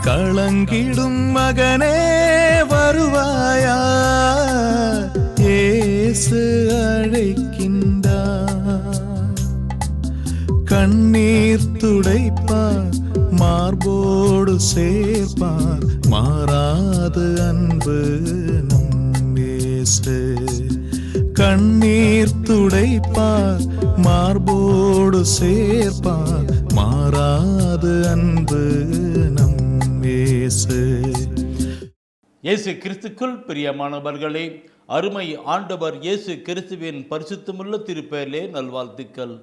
களங்கிடும் மகனே வருவாயா, இயேசு அழைக்கின்றார். கண்ணீர் துடைப்பார், மார்போடு சேர்ப்பார், மாறாது அன்பு நம் இயேசு. கண்ணீர் துடைப்பார், மார்போடு சேர்ப்பார், மாறாது அன்பு நம் இயேசு. இயேசு கிறிஸ்துக்குள் பிரியமானவர்களே, அருமை ஆண்டவர் இயேசு கிறிஸ்துவின் பரிசுத்தமுள்ள திருப்பெயரிலே நல்வாழ்த்துக்கள்.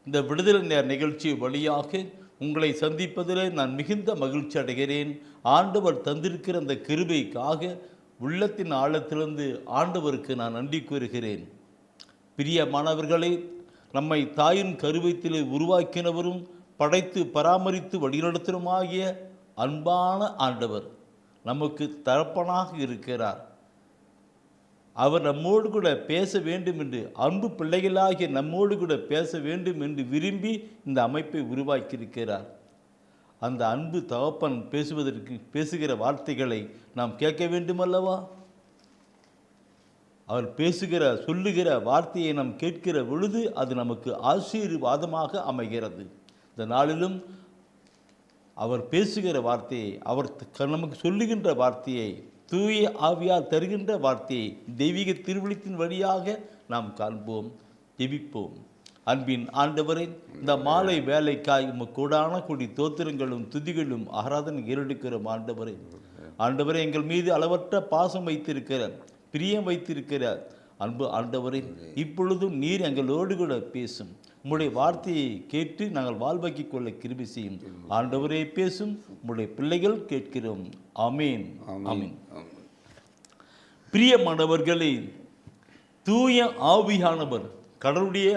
இந்த விடுதலை நேர நிகழ்ச்சி வழியாக உங்களை சந்திப்பதிலே நான் மிகுந்த மகிழ்ச்சி அடைகிறேன். ஆண்டவர் தந்திருக்கிற அந்த கிருபைக்காக உள்ளத்தின் ஆழத்திலிருந்து ஆண்டவருக்கு நான் நன்றி கூறுகிறேன். பிரியமானவர்களே, நம்மை தாயின் கருவத்திலே உருவாக்கினவரும் படைத்து பராமரித்து வழிநடத்தலுமாகிய அன்பான ஆண்டவர் நமக்கு தகப்பனாக இருக்கிறார். அவர் நம்மோடு கூட பேச வேண்டும் என்று, அன்பு பிள்ளைகளாகிய நம்மோடு கூட பேச வேண்டும் என்று விரும்பி இந்த அமைப்பை உருவாக்கியிருக்கிறார். அந்த அன்பு தகப்பன் பேசுகிற வார்த்தைகளை நாம் கேட்க வேண்டுமல்லவா? அவர் சொல்லுகிற வார்த்தையை நாம் கேட்கிற பொழுது அது நமக்கு ஆசீர்வாதமாக அமைகிறது. இந்த நாளிலும் அவர் பேசுகிற வார்த்தையை, அவர் நமக்கு சொல்லுகின்ற வார்த்தையை, தூய ஆவியால் தருகின்ற வார்த்தையை தெய்வீக திருவிழித்தின் வழியாக நாம் காண்போம், ஜெபிப்போம். அன்பின் ஆண்டவரே, இந்த மாலை வேலைக்காய் கூடான கூடி தோத்திரங்களும் துதிகளும் ஆராதனை ஏறெடுக்கிறோம். ஆண்டவரே, எங்கள் மீது அளவற்ற பாசம் வைத்திருக்கிற, பிரியம் வைத்திருக்கிற அன்பு ஆண்டவரே, இப்பொழுதும் நீர் எங்களோடு கூட பேசும். உம்முடைய வார்த்தையை கேட்டு நாங்கள் வாழ்வாக்கிக் கொள்ள கிருபை செய்யும். ஆண்டவரே பேசும், உம்முடைய பிள்ளைகள் கேட்கிறோம். ஆமீன், ஆமீன். பிரியமானவர்களே, தூய ஆவியானவர், கடவுளுடைய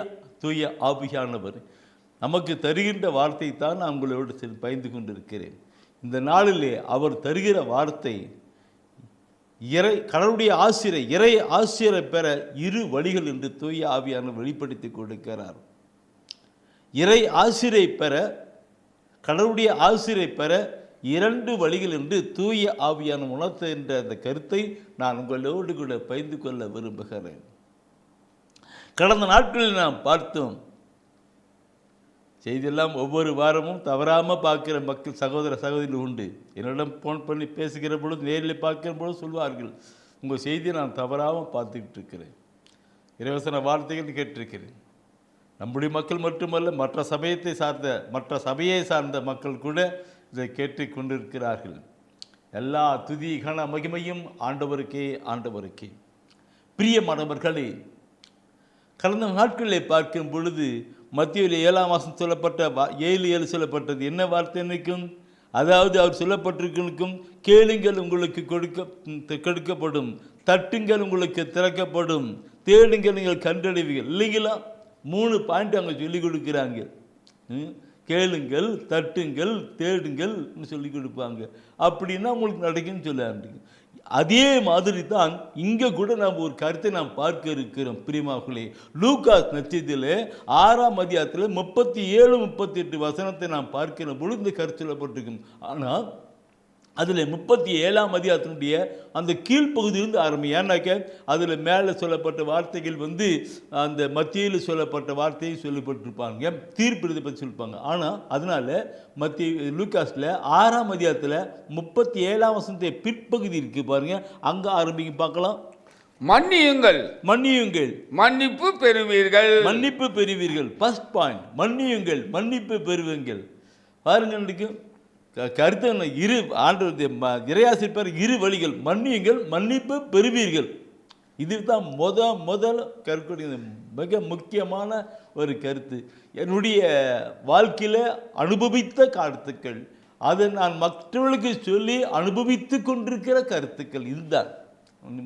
தூய ஆவியானவர் நமக்கு தருகின்ற வார்த்தை தான் நான் உங்களோடு பயந்து கொண்டிருக்கிறேன். இந்த நாளிலே அவர் தருகிற வார்த்தை கடவுளுடைய இறை ஆசிரியரை பெற இரு வழிகள் என்று தூய ஆவியானவர் வெளிப்படுத்தி கொடுக்கிறார். இறை ஆசிரியை பெற, கடவுளுடைய ஆசிரியை பெற இரண்டு வழிகள் என்று தூய ஆவியான உணர்த்துகின்ற அந்த கருத்தை நான் உங்களோடு கூட பகிர்ந்து கொள்ள விரும்புகிறேன். கடந்த நாட்களில் நாம் பார்த்தோம் செய்தியெல்லாம். ஒவ்வொரு வாரமும் தவறாமல் பார்க்குற மக்கள் சகோதர சகோதரிகள் உண்டு. என்னிடம் ஃபோன் பண்ணி பேசுகிற பொழுது, நேரில் பார்க்கிற பொழுது சொல்வார்கள், உங்கள் செய்தியை நான் தவறாமல் பார்த்துக்கிட்டு இருக்கிறேன், இலவசன வார்த்தைகள் கேட்டிருக்கிறேன். நம்முடைய மக்கள் மட்டுமல்ல, மற்ற சபையை சார்ந்த மக்கள் கூட இதை கேட்டு கொண்டிருக்கிறார்கள். எல்லா துதி கன மகிமையும் ஆண்டவருக்கே. பிரியமானவர்களே, கடந்த நாட்களில் பார்க்கும் பொழுது மத்தியில் 7ஆம் வசனம் சொல்லப்பட்ட 7:7 சொல்லப்பட்டது என்ன வார்த்தை நிற்கும்? அதாவது அவர் சொல்லப்பட்டிருக்கும், கேளுங்கள் உங்களுக்கு கொடுக்கப்படும், தட்டுங்கள் உங்களுக்கு திறக்கப்படும், தேடுங்கள் நீங்கள் கண்டடைவீர்கள். இல்லைங்களா? 3 பாயிண்ட் அங்கே சொல்லிக் கொடுக்குறாங்க. கேளுங்கள், தட்டுங்கள், தேடுங்கள் சொல்லி கொடுப்பாங்க. அப்படின்னா உங்களுக்கு நடக்குன்னு சொல்ல. அதே மாதிரி தான் இங்கே கூட நாம் ஒரு கருத்தை நாம் பார்க்க இருக்கிறோம். பிரியமானவர்களே, லூகாஸ் நட்சத்திரத்தில் 6ஆம் அதிகாரத்தில் 37-38 வசனத்தை நாம் பார்க்கிற பொழுது இந்த கருத்து சொல்லப்பட்டிருக்கும். ஆனால் அதில் 37ஆம் அதிகாரத்தினுடைய அந்த கீழ்ப்பகுதியிலிருந்து ஆரம்பி. ஏன்னாக்க அதில் மேலே சொல்லப்பட்ட வார்த்தைகள் அந்த மத்தியில் சொல்லப்பட்ட வார்த்தையை சொல்லப்பட்டிருப்பாங்க, தீர்ப்பு பற்றி சொல்லிப்பாங்க. ஆனால் அதனால் லூகாஸில் 6ஆம் அதிகாரத்தில் 37ஆம் வசனத்தை பிற்பகுதி இருக்குது பாருங்கள், அங்கே ஆரம்பிக்க பார்க்கலாம். மன்னியுங்கள், மன்னிப்பு பெறுவீர்கள். ஃபர்ஸ்ட் பாயிண்ட், மன்னியுங்கள், மன்னிப்பு பெறுவீர்கள். பாருங்கள், கருத்து இறையாசிரியர் இரு வழிகள், மன்னியுங்கள், மன்னிப்பு பெறுவீர்கள். இதுதான் முதல் கருத்து, மிக முக்கியமான ஒரு கருத்து. என்னுடைய வாழ்க்கையில் அனுபவித்த கருத்துக்கள், அதை நான் மற்றவர்களுக்கு சொல்லி அனுபவித்து கொண்டிருக்கிற கருத்துக்கள். இதுதான்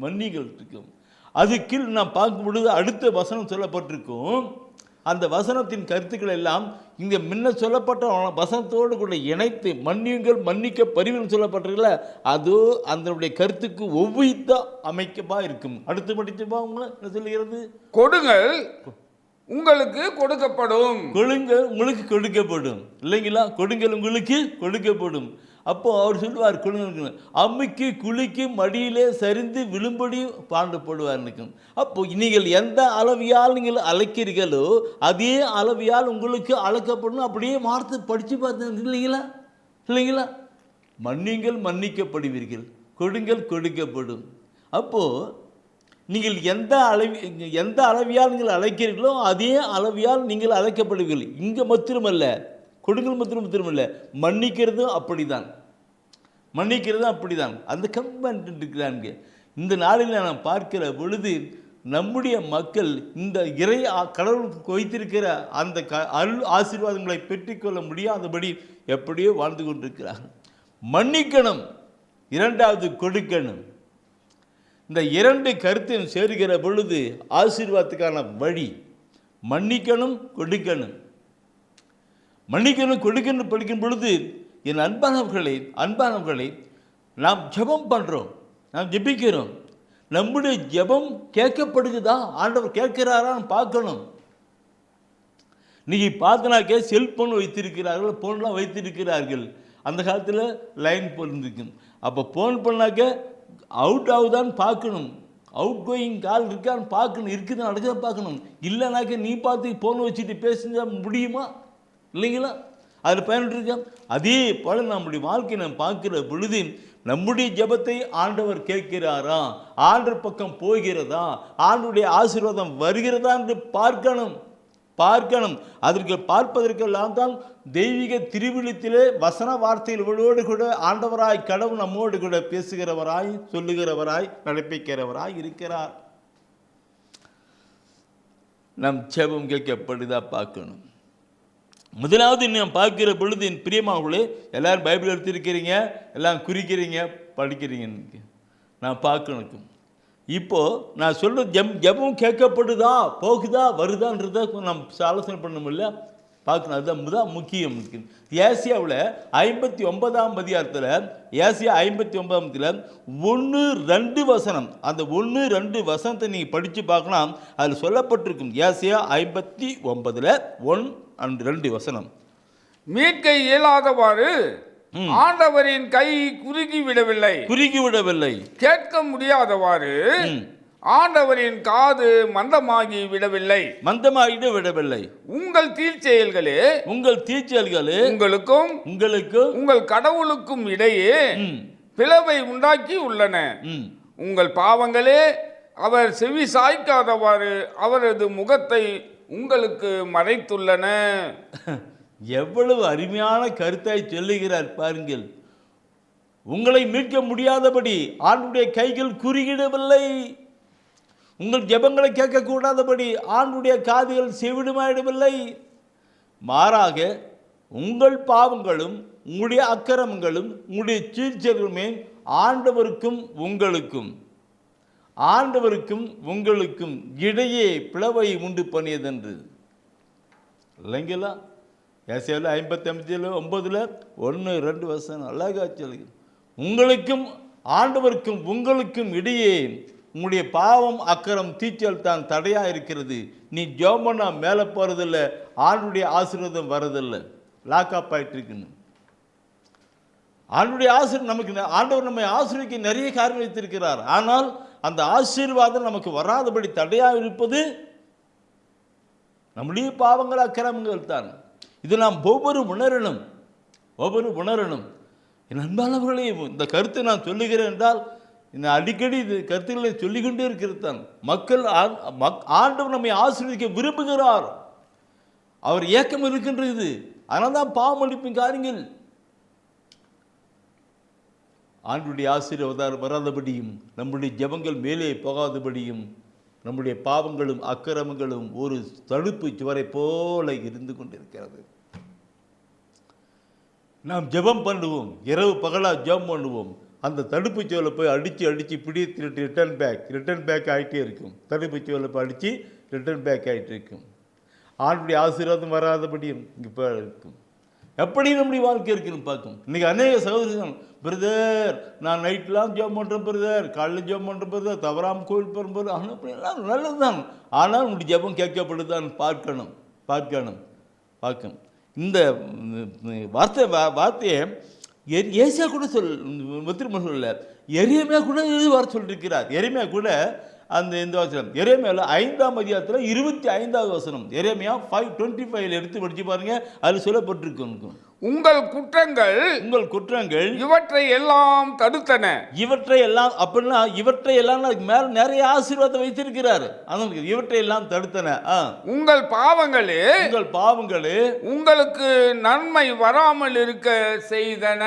மன்னிகள் இருக்கும். அதுக்கு நாம் பார்க்கும் பொழுது அடுத்த வசனம் சொல்லப்பட்டிருக்கும். அந்த வசனத்தின் கருத்துக்கள் எல்லாம் இங்கே முன்ன சொல்லப்பட்ட வசனத்தோடு கூட இணைத்து மன்னியுங்கள், மன்னிக்க பரிவுன்னு சொல்லப்பட்டிருக்கல, அது அதனுடைய கருத்துக்கு ஒவ்வித்த அமைக்கப்பா இருக்கும். அடுத்து படிச்சுப்பா உங்களை என்ன சொல்லுகிறது? கொடுங்கள் உங்களுக்கு கொடுக்கப்படும். கொடுங்கள் உங்களுக்கு கொடுக்கப்படும், இல்லைங்களா? கொடுங்கள் உங்களுக்கு கொடுக்கப்படும். அப்போ அவர் சொல்லுவார், கொடுங்கள் அம்மிக்கு குளிக்கு மடியிலே சரிந்து விழும்படி பாண்டப்படுவார். அப்போ நீங்கள் எந்த அளவியால் நீங்கள் அழைக்கிறீர்களோ அதே அளவியால் உங்களுக்கு அழைக்கப்படும். அப்படியே மார்த்து படித்து பார்த்தீங்க இல்லைங்களா? இல்லைங்களா? மன்னிங்கள் மன்னிக்கப்படுவீர்கள், கொடுங்கள் கொடுக்கப்படும். அப்போது நீங்கள் எந்த அளவியால் நீங்கள் அழைக்கிறீர்களோ அதே அளவியால் நீங்கள் அழைக்கப்படுவீர்கள். இங்கே மாத்திரமல்ல, கொடுங்கள் மாத்திரமல்ல, மன்னிக்கிறதும் அப்படிதான். மன்னிக்கிறதும் அப்படிதான். அந்த கம்பெனி இருக்கிறாங்க. இந்த நாளில் நான் பார்க்கிற பொழுது நம்முடைய மக்கள் இந்த இறை கடவுளுக்கு வைத்திருக்கிற அந்த அருள் ஆசீர்வாதங்களை பெற்றுக்கொள்ள முடியாதபடி எப்படியோ வாழ்ந்து கொண்டிருக்கிறார்கள். மன்னிக்கணும், இரண்டாவது கொடுக்கணும். இந்த இரண்டு கருத்தையும் சேருகிற பொழுது ஆசீர்வாதத்துக்கான வழி மன்னிக்கணும் கொடுக்கணும். மன்னிக்கணும் கொடுக்கணும் படிக்கும் பொழுது என் அன்பானவர்களை நாம் ஜெபம் பண்ணுறோம், நாம் ஜெபிக்கிறோம். நம்முடைய ஜெபம் கேட்கப்படுகிறதா, ஆண்டவர் கேட்கிறாரான்னு பார்க்கணும். நீங்கள் பார்த்தனாக்கே செல்ஃபோன் வைத்திருக்கிறார்கள், ஃபோன்லாம் வைத்திருக்கிறார்கள். அந்த காலத்தில் லைன் ஃபோன் இருக்கு. அப்போ ஃபோன் பண்ணாக்க அவுட் ஆகுதான்னு பார்க்கணும், அவுட் கோயிங் கால் இருக்கான்னு பார்க்கணும், இருக்குதுன்னு நடக்குதான் பார்க்கணும். இல்லைனாக்க நீ பார்த்து ஃபோன் வச்சுட்டு பேசுங்க முடியுமா? இல்லைங்களா? அதில் பயன்படுத்திருக்க. அதே போல் நம்முடைய வாழ்க்கையை நாம் பார்க்கிற பொழுது நம்முடைய ஜெபத்தை ஆண்டவர் கேட்கிறாரா, ஆண்டவர் பக்கம் போகிறதா, ஆண்டவருடைய ஆசீர்வாதம் வருகிறதா என்று பார்க்கணும். அதற்கு பார்ப்பதற்கெல்லாம் தான் தெய்வீக திருவிழித்திலே வசன வார்த்தைகளோடு கூட ஆண்டவராய் கடவுள் நம்மோடு கூட பேசுகிறவராய், சொல்லுகிறவராய், நடப்பிக்கிறவராய் இருக்கிறார். நம் ஜெபம் கேட்கப்படுதா பார்க்கணும். முதலாவது நாம் பார்க்கிற பொழுது என் பிரியமானவர்களே, எல்லாரும் பைபிள் எடுத்திருக்கிறீங்க, எல்லாம் குறிக்கிறீங்க, படிக்கிறீங்க. நான் பார்க்கணும். இப்போது நான் சொல்கிற ஜெபம் கேட்கப்படுதா, போகுதா, வருதான்றதை நம்ம ஆலோசனை பண்ணணுமில்ல, பார்க்கணும். அதுதான் முக்கியம். ஏசியாவில் 59ஆம் அதிகாரத்தில், ஏசியா 59 1-2 வசனம், அந்த 1-2 வசனத்தை நீங்கள் படித்து பார்க்கலாம். அதில் சொல்லப்பட்டிருக்கும். ஏசியா 59 1-2 வசனம். மீட்க இயலாதவாறு ஆண்டவரின் கை குறுகிவிடவில்லை, கேட்க முடியாதவாறு ஆண்டவரின் காது மந்தமாகி விடவில்லை. உங்கள் தீர்ச்செயல்களே உங்களுக்கும் உங்கள் கடவுளுக்கும் இடையே பிளவை உண்டாக்கி உள்ளன. உங்கள் பாவங்களே அவர் செவி சாய்க்காதவாறு அவரது முகத்தை உங்களுக்கு மறைத்துள்ளன. எவ்வளவு அருமையான கருத்தாய் சொல்லுகிறார் பாருங்கள். உங்களை மீட்க முடியாதபடி ஆண்டுடைய கைகள் குறுகிடவில்லை. உங்கள் ஜெபங்களை கேட்கக்கூடாதபடி ஆண்டுடைய காதுகள் செவிடுமாயிடவில்லை. மாறாக உங்கள் பாவங்களும் உங்களுடைய அக்கிரமங்களும் உங்களுடைய சீர்ச்செயல்களுமே ஆண்டவருக்கும் உங்களுக்கும் இடையே பிளவை உண்டு பண்ணியதென்று. இல்லைங்களா? ஏசாயாவில் 59 1-2 வசனம் அழகா சொல்லுங்க. உங்களுக்கும் ஆண்டவருக்கும் உங்களுக்கும் இடையே உங்களுடைய பாவம் அக்கறம் தீச்சல் தான் தடையாக இருக்கிறது. நீ ஜெபம் பண்ணா மேலே போகிறதில்ல, ஆண்டுடைய ஆசீர்வாதம் வரதில்லை, லாக்அப் ஆகிட்டு இருக்குன்னு. ஆண்டுடைய ஆண்டவர் நம்மை ஆசீர்வதிக்க நிறைய காரியம் வைத்திருக்கிறார். ஆனால் அந்த ஆசீர்வாதம் நமக்கு வராதபடி தடையாக இருப்பது நம்முடைய பாவங்கள் அக்கிரமங்கள் தான். இது நாம் ஒவ்வொரு உணரணும். என் அன்பானவர்களே, இந்த கருத்தை நான் சொல்லுகிறேன் என்றால் இந்த அடிக்கடி இது கருத்துக்களை சொல்லிக்கொண்டே இருக்கிறது தான். மக்கள் ஆண்டவர் நம்மை ஆசீர்வதிக்க விரும்புகிறார். அவர் ஏக்கம் இருக்கின்றது. அதனால் தான் பாவம் அளிப்பின் காரியங்கள் ஆண்டுடைய ஆசீர்வாதம் வராதபடியும் நம்முடைய ஜெபங்கள் மேலே போகாதபடியும் நம்முடைய பாவங்களும் அக்கிரமங்களும் ஒரு தடுப்பு சுவரை போல இருந்து கொண்டிருக்கிறது. நாம் ஜெபம் பண்ணுவோம், இரவு பகலாக ஜெபம் பண்ணுவோம். அந்த தடுப்பு சுவரில் போய் அடித்து பிடித்து ரிட்டர்ன் பேக் ஆகிட்டே இருக்கும். தடுப்பு சுவரில் போய் அடித்து ரிட்டர்ன் பேக் ஆகிட்டு இருக்கும். ஆண்டுடைய ஆசீர்வாதம் வராதபடியும் இங்கே இருக்கும். எப்படி நம்முடைய வாழ்க்கை இருக்குன்னு பார்க்கும். இன்றைக்கி அநேக சகோதரர்கள், பிரதர் நான் நைட்லாம் ஜெபம் பண்ணுறேன் பிரதர், காலையில் ஜெபம் பண்ணுறேன் பிரதர், தவறாமல் கோயில் போகிறேன், ஆனால் அப்படிலாம் நல்லது தான், ஆனால் உங்களுடைய ஜெபம் கேட்கப்படுதான் பார்க்கணும். இந்த வார்த்தையை ஏசியா கூட சொல்லல, எரேமியா கூட வர சொல்லியிருக்கிறார். எரேமியா கூட அந்த இந்த வசனம் எரேமியாவில் 5ஆம் அதிகாரத்தில் 25வது வசனம், எரேமியா 5:25 எடுத்து படிச்சு பாருங்க. அதில் சொல்லப்பட்டிருக்கு, உங்கள் குற்றங்கள் இவற்றை எல்லாம் தடுத்தன. இவற்றை எல்லாம் அப்படின்னா இவற்றை எல்லாம் மேல நிறைய ஆசீர்வாதம் வைத்திருக்கிறாரு. இவற்றை எல்லாம் தடுத்தன. உங்கள் பாவங்களே உங்களுக்கு நன்மை வராமல் இருக்க செய்தன.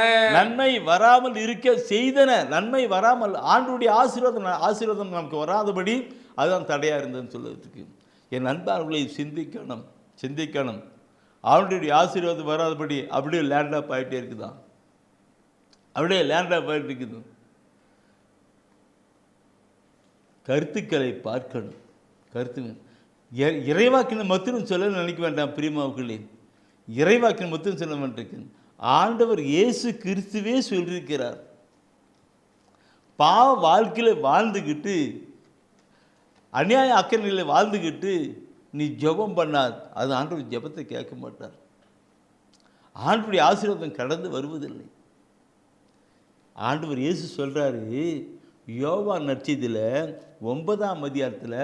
நன்மை வராமல் ஆண்டுடைய ஆசீர்வாதம் நமக்கு வராதபடி அதுதான் தடையா இருந்ததுன்னு சொல்லுறதுக்கு. என் நண்பர்களை சிந்திக்கணும். அவனுடைய ஆசீர்வாதம் வராதபடி அப்படியே லேண்ட் ஆஃப் ஆகிட்டே இருக்குதான், கருத்துக்களை பார்க்கணும். இறைவாக்கின மத்திரம் சொல்ல நினைக்க வேண்டாம் பிரியமாவுக்களே, இறைவாக்கின மத்திரம் சொல்ல வேண்டியிருக்கு. ஆண்டவர் இயேசு கிறிஸ்துவே சொல்லியிருக்கிறார், பாவ வாழ்க்கையில் வாழ்ந்துக்கிட்டு அநியாய அக்கறையில் வாழ்ந்துக்கிட்டு நீ ஜெபம் பண்ணாது, அது ஆண்டவர் ஜெபத்தை கேட்க மாட்டார். ஆண்டவருடைய ஆசீர்வாதம் கடந்து வருவதில்லை. ஆண்டவர் இயேசு சொல்கிறாரு, யோவான் நற்செய்தியில் 9ஆம் அதிகாரத்தில்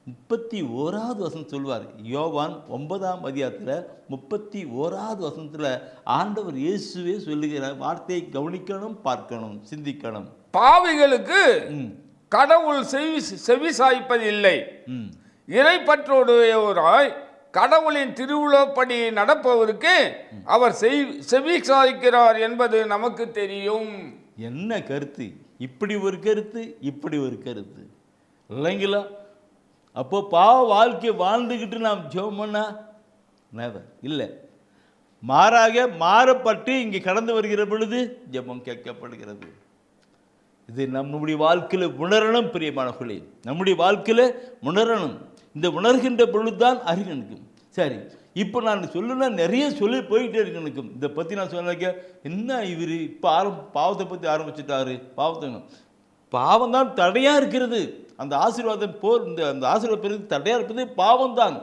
31வது வசனம் சொல்வார். யோவான் 9ஆம் அதிகாரத்தில் 31வது வசனத்தில் ஆண்டவர் இயேசுவே சொல்லுகிற வார்த்தையை கவனிக்கணும், பார்க்கணும், சிந்திக்கணும். பாவிகளுக்கு கடவுள் செவி சாய்ப்பதில்லை, இறைப்பற்றோடையோராய் கடவுளின் திருவுளப்படி நடப்பவருக்கு அவர் செவி சாய்க்கிறார் என்பது நமக்கு தெரியும். என்ன கருத்து? இப்படி ஒரு கருத்து இல்லைங்களா? அப்போ பாவ வாழ்க்கை வாழ்ந்துக்கிட்டு நாம் ஜெபம் பண்ணா இல்லை, மாறாக மாறப்பட்டு இங்கே கடந்து வருகிற பொழுது ஜெபம் கேட்கப்படுகிறது. இது நம்முடைய வாழ்க்கையில் உணரணும் பிரியமானவர்களே, நம்முடைய வாழ்க்கையில் உணரணும். இந்த உணர்கின்ற பொழுதுதான் அறிஞனுக்கும். சரி, இப்போ நான் சொல்லுன்னா நிறைய சொல்லி போயிட்டே இருக்கு. எனக்கும் இதை பற்றி நான் சொன்னாக்க என்ன இவர் இப்போ பாவத்தை பற்றி ஆரம்பிச்சுட்டாரு. பாவம் தான் தடையாக இருக்கிறது. அந்த ஆசீர்வாதம் அந்த ஆசீர்வாதம் பெறுவது தடையாக இருப்பது பாவம்தான்.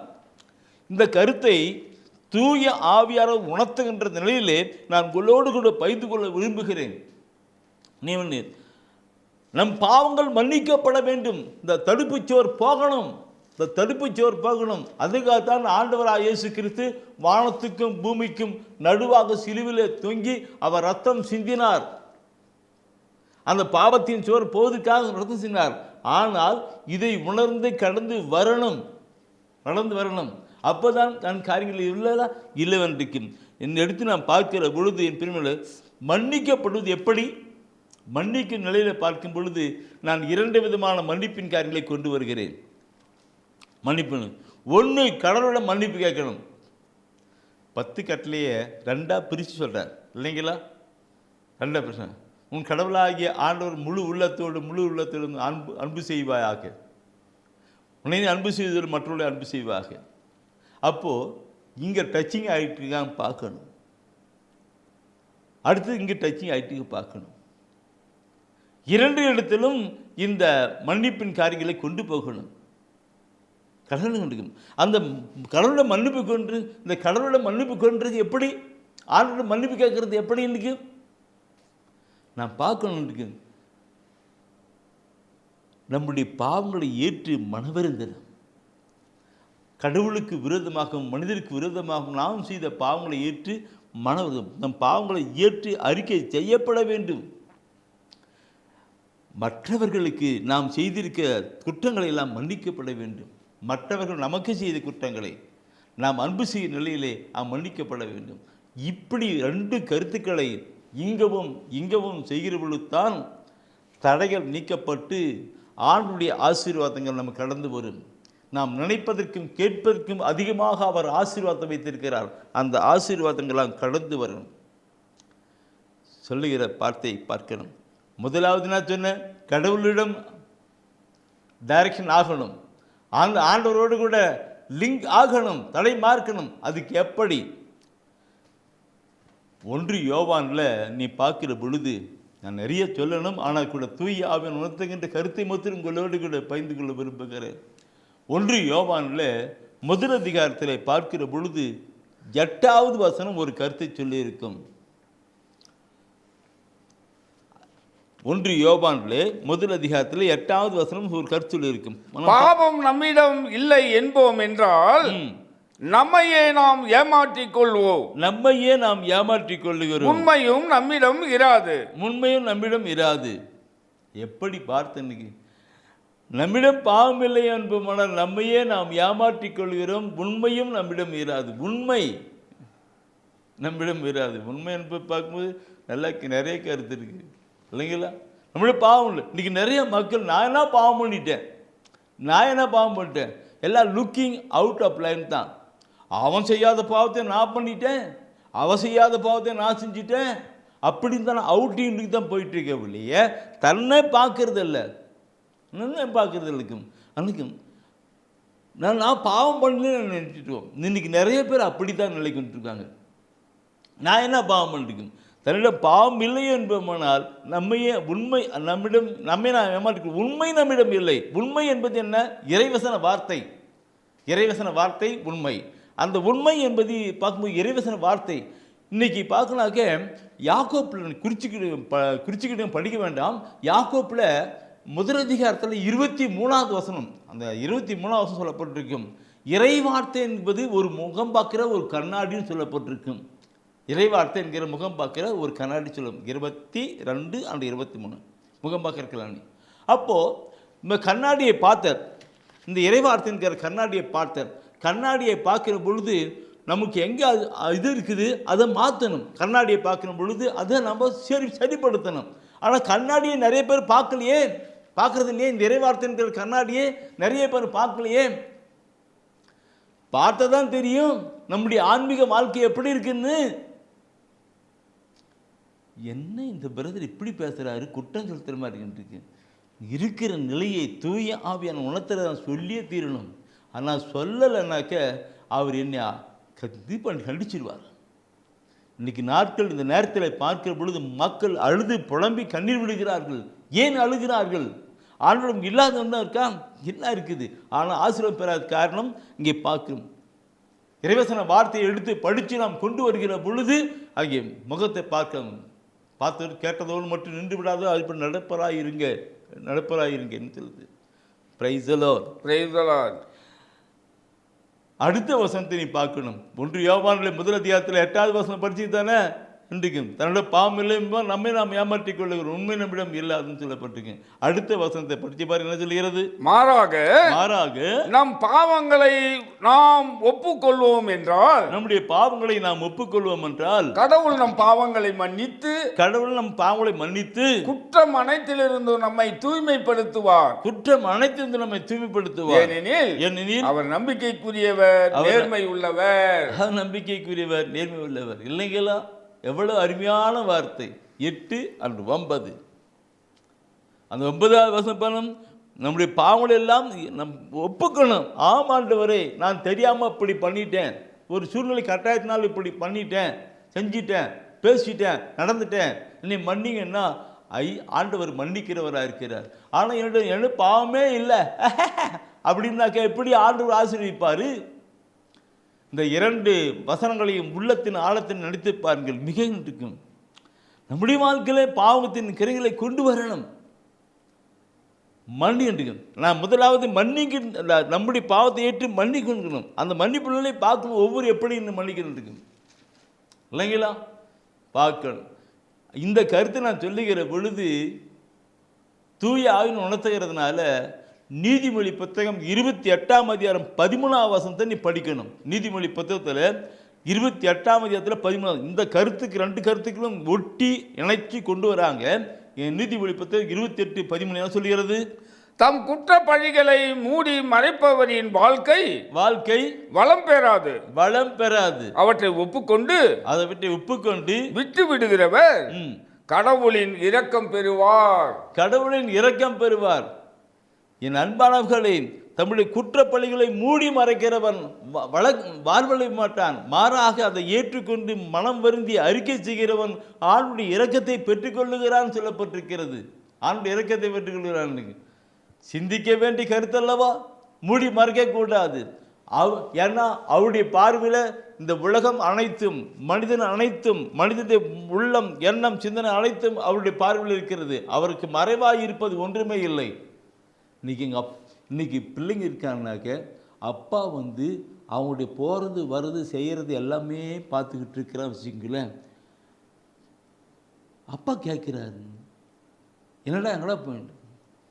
இந்த கருத்தை தூய ஆவியார் உணர்த்துகின்ற நிலையிலே நான் உங்களோடு கூட பகிர்ந்து கொள்ள விரும்புகிறேன். நம் பாவங்கள் மன்னிக்கப்பட வேண்டும். இந்த தடுப்புச்சோர் போகணும். அதுக்காகத்தான் ஆண்டவராக இயேசு கிறிஸ்து வானத்துக்கும் பூமிக்கும் நடுவாக சிலுவிலே தொங்கி அவர் ரத்தம் சிந்தினார். அந்த பாவத்தின் சோர் போவதற்காக ரத்தம் சிந்தினார். ஆனால் இதை உணர்ந்து கடந்து வரணும். அப்போதான் தன் காரியங்கள் இல்லைவென்றிருக்கும். என்னை எடுத்து நான் பார்க்கிற பொழுது என் பிரிவில் மன்னிக்கப்படுவது எப்படி? மன்னிக்கும் நிலையில் பார்க்கும் பொழுது நான் 2 விதமான மன்னிப்பின் காரியங்களை கொண்டு வருகிறேன். மன்னிப்பு ஒன்று, கடவுளோட மன்னிப்பு கேட்கணும். 10 கட்டளையே 2ஆக பிரித்து சொல்கிறார் இல்லைங்களா? 2ஆக பிரிச்சு, உன் கடவுளாகிய ஆண்டவர் முழு உள்ளத்தோடு அன்பு செய்வாயாக, உன்னை அன்பு செய்வதோடு மற்றவர்களை அன்பு செய்வாக. அப்போது இங்கே டச்சிங் ஆகிட்டு பார்க்கணும். அடுத்து இங்கே டச்சிங் ஆகிட்டு பார்க்கணும். 2 இடத்திலும் இந்த மன்னிப்பின் காரியங்களை கொண்டு போகணும். கடவுள் அந்த கடவுளோட மன்னிப்பு கொன்று இந்த கடவுளோட மன்னிப்பு கொன்றது எப்படி? ஆண்டோட மன்னிப்பு கேட்கறது எப்படி? இன்னைக்கு நான் பார்க்கணும். நம்முடைய பாவங்களை ஏற்று மனவருந்தணும். கடவுளுக்கு விரோதமாகவும் மனிதருக்கு விரோதமாகவும் நாம் செய்த பாவங்களை ஏற்று மனவருந்தம். நம் பாவங்களை ஏற்று அறிக்கை செய்யப்பட வேண்டும். மற்றவர்களுக்கு நாம் செய்திருக்க குற்றங்களை எல்லாம் மன்னிக்கப்பட வேண்டும். மற்றவர்கள் நமக்கு செய்த குற்றங்களை நாம் அன்பு செய்யும் நிலையிலே மன்னிக்கப்பட வேண்டும். இப்படி 2 கருத்துக்களை இங்கவும் செய்கிற பொழுதுதான் தடைகள் நீக்கப்பட்டு ஆண்டுடைய ஆசீர்வாதங்கள் நமக்கு கடந்து வரும். நாம் நினைப்பதற்கும் கேட்பதற்கும் அதிகமாக அவர் ஆசீர்வாதம் வைத்திருக்கிறார். அந்த ஆசீர்வாதங்களாம் கடந்து வரும். சொல்லுகிற வார்த்தையை பார்க்கணும். முதலாவது நான் சொன்னேன், கடவுளிடம் டைரக்ஷன் ஆகணும். அந்த ஆண்டவரோடு கூட லிங்க் ஆகணும், தலை மார்க்கணும். அதுக்கு எப்படி? 1 யோவானில் நீ பார்க்கிற பொழுது நான் நிறைய சொல்லணும், ஆனால் கூட தூய ஆவியானவர் உணர்த்துகின்ற கருத்தை மாத்திரம் உங்களோடு கூட பகிர்ந்து கொள்ள விரும்புகிறேன். 1 யோவானில் முதல் அதிகாரத்தில் பார்க்கிற பொழுது 8வது வசனம் ஒரு கருத்தை சொல்லியிருக்கும். 1 யோவானிலே முதல் அதிகாரத்தில் 8வது வசனம் ஒரு கருத்து சொல்லியிருக்கும். பாவம் நம்மிடம் இல்லை என்போம் என்றால் நம்மையே நாம் ஏமாற்றிக் கொள்வோம். நம்மையே நாம் ஏமாற்றிக் கொள்ளுகிறோம். உண்மையும் நம்மிடம் இராது. உண்மையும் நம்மிடம் இராது. எப்படி பார்த்தனுக்கு நம்மிடம் பாவம் இல்லை என்போமானால் நம்மையே நாம் ஏமாற்றிக் கொள்கிறோம். உண்மையும் நம்மிடம் இராது. உண்மை நம்மிடம் இராது. உண்மை என்பது பார்க்கும்போது நல்லா நிறைய கருத்து இருக்கு இல்லைங்களா? நம்மளோட பாவம் இல்லை. இன்னைக்கு நிறைய மக்கள் நான் என்ன பாவம் பண்ணிட்டேன், எல்லாம் லுக்கிங் அவுட் ஆஃப் லைன் தான். அவன் செய்யாத பாவத்தை நான் பண்ணிட்டேன், அவன் செய்யாத பாவத்தை நான் செஞ்சிட்டேன், அப்படின்னு தான் அவுட்டிங்க்கு தான் போயிட்டு இருக்க இல்லையே, தன்னை பார்க்கறது இல்லை, நன்னை பார்க்கறது இல்லைக்கும். அன்னைக்கும் நான் பாவம் பண்ணலன்னு நினைச்சிட்டோம். இன்னைக்கு நிறைய பேர் அப்படி தான் நிலைக்கிட்டு இருக்காங்க. நான் என்ன பாவம் பண்ணிருக்கேன், தன்னிடம் பாவம் இல்லை என்போமானால் நம்மையே நம்மை நான் ஏமாற்றிக்கிறோம். உண்மை நம்மிடம் இல்லை. உண்மை என்பது என்ன? இறைவசன வார்த்தை உண்மை. அந்த உண்மை என்பது பார்க்கும்போது இறைவசன வார்த்தை. இன்னைக்கு பார்க்கலாக்க யாக்கோப்பில் குறிச்சிக்கிட்டு படிக்க வேண்டாம். யாக்கோப்பில் முதல் அதிகாரத்தில் 23வது வசனம், அந்த 23வது வசனம் சொல்லப்பட்டிருக்கும். இறை வார்த்தை என்பது ஒரு முகம் பார்க்கிற ஒரு கண்ணாடின்னு சொல்லப்பட்டிருக்கும். இறைவார்த்தை என்கிற முகம் பார்க்கிற ஒரு கண்ணாடி சொல்லும். 22 and 23 முகம் பார்க்கிற கண்ணாடி. அப்போது இந்த கண்ணாடியை பார்த்தார், இந்த இறைவார்த்தை என்கிற கண்ணாடியை பார்த்தார். கண்ணாடியை பார்க்கிற பொழுது நமக்கு எங்கே இது இருக்குது அதை மாற்றணும். கண்ணாடியை பார்க்கிற பொழுது அதை நம்ம சரிப்படுத்தணும். ஆனால் கண்ணாடியை நிறைய பேர் பார்க்கறது இல்லையே. இந்த இறைவார்த்தை என்கிற கண்ணாடியே நிறைய பேர் பார்க்கலையே. பார்த்தா தான் தெரியும் நம்முடைய ஆன்மீக வாழ்க்கை எப்படி இருக்குன்னு. என்ன இந்த பிரதர் இப்படி பேசுகிறாரு, குற்றம் செலுத்துகிற மாதிரி இருக்கு. இருக்கிற நிலையை தூய ஆவியான உணர்த்துறத நான் சொல்லியே தீரணும். ஆனால் சொல்லலைன்னாக்க அவர் என்ன கண்டிச்சிடுவார். இன்னைக்கு நாட்கள் இந்த நேரத்தில் பார்க்கிற பொழுது மக்கள் அழுது புலம்பி கண்ணீர் விடுகிறார்கள். ஏன் அழுகிறார்கள்? ஆண்டவரும் இல்லாதவன் தான் இருக்கா, எல்லாம் இருக்குது. ஆனால் ஆசீர்வாதம் பெறாத காரணம் இங்கே பார்க்கிறோம். இறைவசன வார்த்தையை எடுத்து படித்து நாம் கொண்டு வருகிற பொழுது அங்கே முகத்தை பார்த்து கேட்டதோடு மட்டும் நின்று விடாதோ, அது நடப்பராயிருங்கன்னு சொல்லுது. Praise the Lord. அடுத்த வசனத்தை நீ பார்க்கணும். 1 யோவானில் முதல் அதிகாரத்தில் 8வது வசனம் படிச்சு தானே இன்றைக்கும் தன்னோட பாவம் இல்லை நம்மை நாம் ஏமாற்றிக் கொள்ளுகிறோம். உண்மை நம்மிடம் இல்லாதுன்னு சொல்லப்பட்டிருக்கு. அடுத்த வசனத்தை படிச்சு பாரு, என்ன சொல்கிறது? மாறாக நம் பாவங்களை நாம் ஒப்புக்கொள்வோம் என்றால், நம்முடைய பாவங்களை நாம் ஒப்புக்கொள்வோம் என்றால் கடவுள் நம் பாவங்களை மன்னித்து குற்றம் அனைத்திலிருந்து நம்மை தூய்மைப்படுத்துவார். ஏனெனில் அவர் நம்பிக்கைக்குரியவர், நேர்மை உள்ளவர். இல்லைங்களா? எவ்வளவு அருமையான வார்த்தை. 8 and 9 அந்த 9வது வசனம், நம்முடைய பாவங்கள் எல்லாம் நம் ஒப்புக்கணும். ஆமாண்டவரே, நான் தெரியாமல் இப்படி பண்ணிட்டேன், ஒரு சூழ்நிலை கட்டாயத்தினால் இப்படி பண்ணிட்டேன், செஞ்சிட்டேன், பேசிட்டேன், நடந்துட்டேன், என்னை மன்னிங்கன்னா ஆண்டவர் மன்னிக்கிறவராக இருக்கிறார். ஆனால் என்னோட பாவமே இல்லை அப்படின்னாக்க எப்படி ஆண்டவர் ஆசீர்வதிப்பார்? இந்த 2 வசனங்களையும் உள்ளத்தின் ஆழத்தின் நடித்து பாருங்கள், மிக இருக்கும். நம்முடைய வாழ்க்கையிலே பாவத்தின் கிரைகளை கொண்டு வரணும். மன்னிக்கணும். நான் முதலாவது நம்முடைய பாவத்தை ஏற்று மன்னிக்கணும். அந்த மன்னிப்பு நிலை பார்க்கணும். ஒவ்வொரு எப்படி மன்னிக்கணும் இருக்கும் இல்லைங்களா? பார்க்கணும். இந்த கருத்தை நான் சொல்லுகிற பொழுது தூய ஆவின் உணர்த்துகிறதுனால நீதிமொழி புத்தகம் 28ஆம் அதிகாரம் 13ஆம் வசனத்தை நீ படிக்கணும். நீதிமொழி புத்தகத்தில் 28ஆம் அதிகாரத்தில் 13. இந்த கருத்துக்கு 2 கருத்துக்களும் ஒட்டி இணைச்சி கொண்டு வராங்க. நீதிமொழி புத்தகம் 28:13 என்ன சொல்கிறது? தம் குற்ற பழிகளை மூடி மறைப்பவரின் வாழ்க்கை வளம் பெறாது. அவற்றை ஒப்புக்கொண்டு விட்டு விடுகிறவர் கடவுளின் இரக்கம் பெறுவார். என் அன்பானவர்களே, தம்முடைய குற்றப்பழிகளை மூடி மறைக்கிறவன் வாழ்வடைய மாட்டான். மாறாக அதை ஏற்றுக்கொண்டு மனம் வருந்தி அறிக்கை செய்கிறவன் ஆணுடைய இரக்கத்தை பெற்றுக்கொள்ளுகிறான் சொல்லப்பட்டிருக்கிறது. ஆணுடைய இரக்கத்தை பெற்றுக்கொள்கிறான். சிந்திக்க வேண்டிய கருத்தல்லவா, மூடி மறைக்கக்கூடாது. ஏன்னா அவருடைய பார்வையில் இந்த உலகம் அனைத்தும், மனிதன் அனைத்தும், மனிதனுடைய உள்ளம், எண்ணம், சிந்தனை அனைத்தும் அவருடைய பார்வையில் இருக்கிறது. அவருக்கு மறைவாக இருப்பது ஒன்றுமே இல்லை. இன்னைக்கு பிள்ளைங்க இருக்காங்கனாக்க அப்பா அவங்களுடைய போகிறது வர்றது செய்கிறது எல்லாமே பார்த்துக்கிட்டு இருக்கிற வச்சுங்களேன். அப்பா கேட்குறாரு, என்னடா எங்கடா போயிட்டு,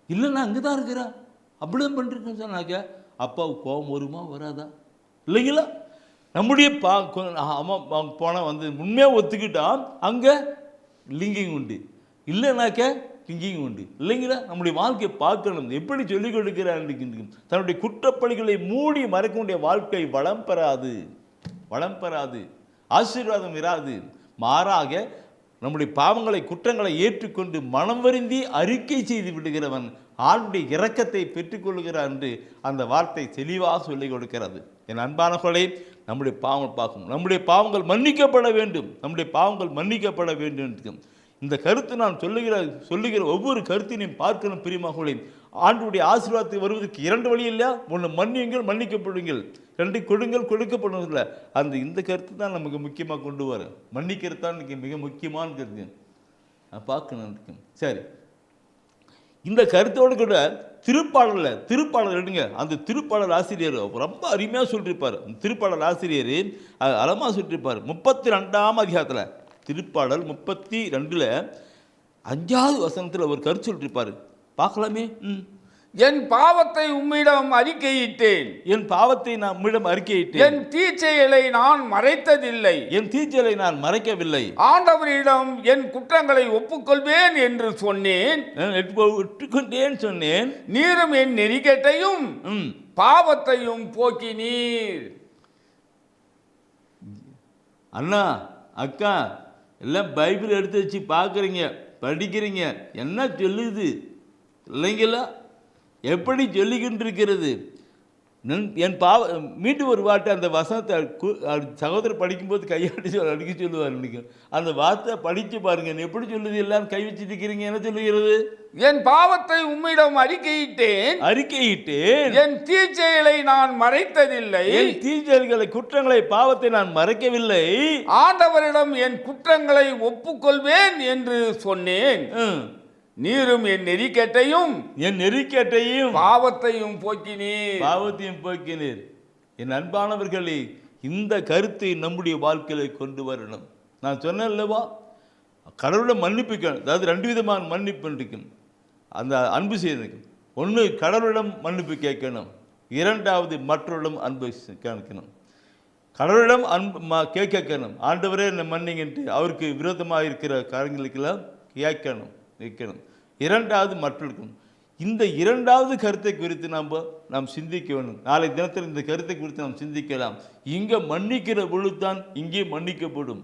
இல்லைண்ணா அங்கே தான் இருக்கிறா, அப்படிதான் பண்ணிருக்கேன்னு சொன்னாக்க அப்பாவுக்கு கோபம் வருமா வராதா? இல்லைங்களா? நம்முடைய அம்மா போனால் உண்மையாக ஒத்துக்கிட்டால் அங்கே லிங்கிங் உண்டு, இல்லைனாக்க லிங்கிங் உண்டு. இல்லைங்களா? நம்முடைய வாழ்க்கையை பார்க்கணும். எப்படி சொல்லிக் கொடுக்கிறார்? தன்னுடைய குற்றப்பழிகளை மூடி மறைக்கக்கூடிய வாழ்க்கை வளம் பெறாது, ஆசீர்வாதம் இராது. மாறாக நம்முடைய பாவங்களை, குற்றங்களை ஏற்றுக்கொண்டு மனம் வருந்தி அறிக்கை செய்து விடுகிறவன் ஆண்டுடைய இரக்கத்தை பெற்றுக்கொள்கிறார் என்று அந்த வார்த்தை தெளிவாக சொல்லிக் கொடுக்கிறது. என் அன்பானவர்களே, நம்முடைய பாவங்கள் பார்க்கணும், நம்முடைய பாவங்கள் மன்னிக்கப்பட வேண்டும், நம்முடைய பாவங்கள் மன்னிக்கப்பட வேண்டும். இந்த கருத்து நான் சொல்லுகிற ஒவ்வொரு கருத்தினையும் பார்க்கணும் பிரியமானவர்களே. ஆண்டுடைய ஆசீர்வாதத்தை வருவதற்கு 2 வழி இல்லையா? ஒன்று மன்னியுங்கள், மன்னிக்கப்படுங்கள். 2 கொடுங்கள், கொடுக்கப்படுவதில்லை. இந்த கருத்து தான் நமக்கு முக்கியமாக கொண்டு வர, மன்னிக்கிறது தான் இன்றைக்கி மிக முக்கியமான கருத்து பார்க்கணும். சரி, இந்த கருத்தோடு கூட திருப்பாடல் எடுங்க. அந்த திருப்பாடல் ஆசிரியர் ரொம்ப அருமையாக சொல்லியிருப்பார். திருப்பாடல் ஆசிரியர் அலமாக சொல்லியிருப்பார். 32ஆம் அதிகாரத்தில், திருப்பாடல் 32 5வது வசனத்தில் ஒரு கருத்து சொல்லியிருப்பார். பார்க்கலாமே. என் பாவத்தை உம்மிடம் அறிக்கையிட்டேன், என் பாவத்தை நான் உம்மிடம் அறிக்கையிட்டேன், என் தீச்செயலை நான் மறைத்ததில்லை, என் தீச்செயலை நான் மறைக்கவில்லை, ஆண்டவரிடம் என் குற்றங்களை ஒப்புக்கொள்வேன் என்று சொன்னேன், நீரும் என் நெறிக்கட்டையும் பாவத்தையும் போக்கினீர். அண்ணா, அக்கா எல்லாம் பைபிள் எடுத்து வச்சு பார்க்குறீங்க, படிக்கிறீங்க, என்ன சொல்லுது இல்லைங்களா? எப்படி சொல்லிக்கிட்டு இருக்கிறது? என் மீண்டும் ஒரு வார்த்தை அந்த வசனத்தை சகோதரர் படிக்கும்போது கையாட்டி அடிக்க சொல்லுவார். இன்னைக்கு அந்த வார்த்தை படித்து பாருங்க, எப்படி சொல்லுது? எல்லாம் கை வச்சுட்டு இருக்கிறீங்க. என்ன சொல்லுகிறது? என் பாவத்தை உம்மிடம் அறிக்கையிட்டேன், என் தீச்செயலை நான் மறைத்ததில்லை, என் தீச்செயல்களை, குற்றங்களை, பாவத்தை நான் மறைக்கவில்லை, ஆண்டவரிடம் என் குற்றங்களை ஒப்புக்கொள்வேன் என்று சொன்னேன், நீரும் என் நெறிக்கட்டையும் பாவத்தையும் போக்கினீர். என் அன்பானவர்களே, இந்த கருத்தை நம்முடைய வாழ்க்கையில கொண்டு வரணும். நான் சொன்னேன் அல்லவா, கடவுளிடம் மன்னிப்பு, அதாவது 2 விதமான மன்னிப்பு இருக்கும். அந்த அன்பு செய்யணும். ஒன்று கடவுளிடம் மன்னிப்பு கேட்கணும், 2வது மற்றவரிடம் அன்பு கேட்கணும். கடவுளிடம் கேட்கணும், ஆண்டவரே என்னை மன்னிங்கன்ட்டு அவருக்கு விரோதமாக இருக்கிற காரியங்களுக்கெல்லாம் கேட்கணும். 2வது மற்றவர்களுக்கும். இந்த 2வது கருத்தை குறித்து நாம் சிந்திக்க வேண்டும். நாளை தினத்தில் இந்த கருத்தை குறித்து நாம் சிந்திக்கலாம். இங்கே மன்னிக்கிற பொழுதுதான் இங்கே மன்னிக்கப்படும்.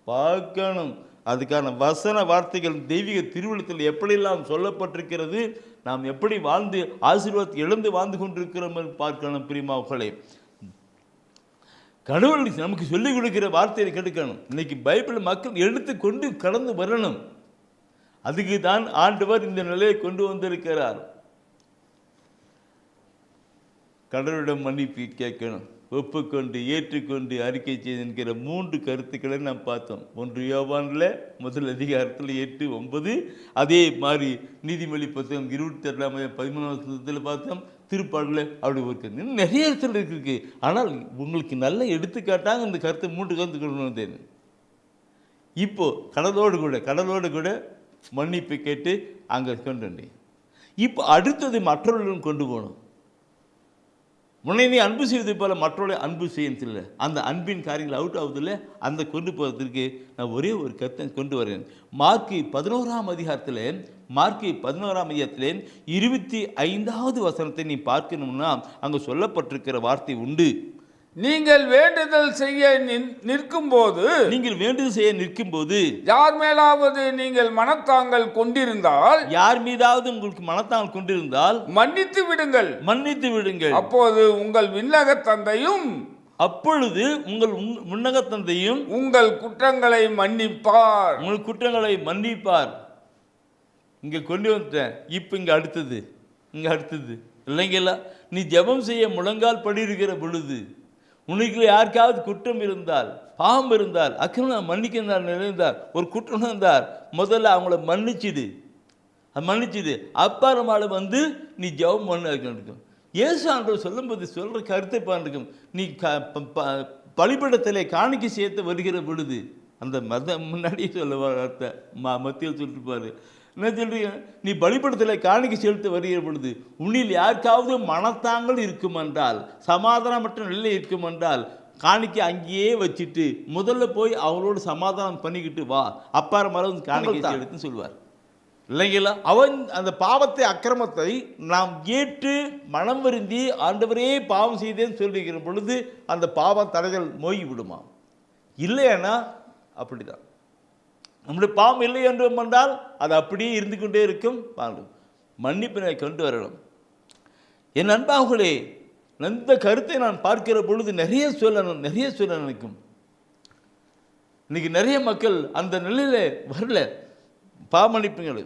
பார்க்கணும். அதுக்கான வசன வார்த்தைகள் தெய்வீக திருவுளத்தில் எப்படியெல்லாம் சொல்லப்பட்டிருக்கிறது, நாம் எப்படி வாழ்ந்து ஆசீர்வாதத்தை இழந்து வாழ்ந்து கொண்டிருக்கிறோம் பார்க்கணும். பிரியமானவர்களே, கடவுள் நமக்கு சொல்லிக் கொடுக்கிற வார்த்தையை கெடுக்கணும். இன்னைக்கு பைபிள் மக்கள் எடுத்து கொண்டு கடந்து வரணும். அதுக்கு தான் ஆண்டவர் இந்த நிலையை கொண்டு வந்திருக்கிறார். கடவுளிடம் மன்னிப்பு கேட்கணும், ஒப்புக்கொண்டு ஏற்றுக்கொண்டு அறிக்கை செய்து என்கிற 3 கருத்துக்களை நாம் பார்த்தோம். 1 யோவானில் 1 அதிகாரத்தில் 8, 9, அதே மாதிரி நீதிமொழி புத்தகம் 22-13 பார்த்தோம். திருப்பாடலில் அப்படி ஒரு நிறைய இடத்துல இருக்கு. ஆனால் உங்களுக்கு நல்ல எடுத்துக்காட்டாங்க இந்த கருத்தை 3 கருத்து கொண்டு வந்தேன். இப்போ கடலோடு கூட மன்னிப்பு கேட்டு அங்கே கொண்டு வந்தேன். இப்போ அடுத்தது மற்றவர்களும் கொண்டு போகணும். முன்னே நீ அன்பு செய்வதை போல மற்றவர்களை அன்பு செய்யல, அந்த அன்பின் காரியங்கள் அவுட் ஆகுதில்ல, அந்த கொண்டு போகிறதுக்கு நான் ஒரே ஒரு கருத்தை கொண்டு வரேன். மார்க்கு 11ஆம் அதிகாரத்தில் 25வது வசனத்தை நீ பார்க்கணும்னா அங்கே சொல்லப்பட்டிருக்கிற வார்த்தை உண்டு. நீங்கள் வேண்டுதல் செய்ய நிற்கும்போது நீங்கள் வேண்டுதல் செய்ய நிற்கும் போது யார் மேலாவது நீங்கள் மனத்தாங்கள் கொண்டிருந்தால் யார் மீதாவது உங்களுக்கு மனத்தாங்கள் கொண்டிருந்தால் மன்னித்து விடுங்கள். மன்னித்து விடுங்கள். அப்போது உங்கள் விண்ணக தந்தையும் அப்பொழுது உங்கள் முன்னக தந்தையும் உங்கள் குற்றங்களை மன்னிப்பார். உங்கள் குற்றங்களை மன்னிப்பார். இங்க கொண்டு வந்துட்டேன். இப்ப இங்க அடுத்தது இல்லைங்களா? நீ ஜெபம் செய்ய முழங்கால் படியிருக்கிற பொழுது உனக்கு யாருக்காவது குற்றம் இருந்தால், பாவம் இருந்தால், அக்கிரமம் மன்னிக்கிறார் நினைந்தார், ஒரு குற்றம் இருந்தார், முதல்ல அவங்கள மன்னிச்சிடு. அப்பாரமால வந்து நீ ஜெபம் பண்ண. இயேசு ஆண்டவர் சொல்லும்போது சொல்கிற கருத்தை பாருக்கும். நீ பலிபீடத்திலே காணிக்கை சேர்த்து வருகிற பொழுது அந்த முன்னாடியே சொல்ல வார்த்தை மத்தியில் சொல்லிருப்பாரு. என்ன சொல்றீங்க? நீ பலிபீடத்தில் காணிக்கை செலுத்த வருகிற பொழுது உன்னில் யாருக்காவது மனத்தாங்கள் இருக்குமென்றால், சமாதானமற்ற நிலை இருக்குமென்றால் காணிக்கை அங்கேயே வச்சுட்டு முதல்ல போய் அவளோடு சமாதானம் பண்ணிக்கிட்டு வா, அப்பார மரம் காணிக்கை செலுத்துன்னு சொல்லுவார். இல்லைங்களா? அவன் அந்த பாவத்தை அக்கிரமத்தை நாம் ஏற்று மனம் வருந்தி ஆண்டவரே பாவம் செய்தேன்னு சொல்லிக்கிற பொழுது அந்த பாவம் தடைகள் மோகி விடுமா? இல்லைன்னா அப்படிதான். நம்முடைய பாவம் இல்லை என்று என்றால் அது அப்படியே இருந்து கொண்டே இருக்கும். மன்னிப்பினை கொண்டு வரணும். என் அன்பார்களே, இந்த கருத்தை நான் பார்க்கிற பொழுது நிறைய சொல்ல நினைக்கும். இன்னைக்கு நிறைய மக்கள் அந்த நிலையில வரல. பாவமன்னிப்புகள்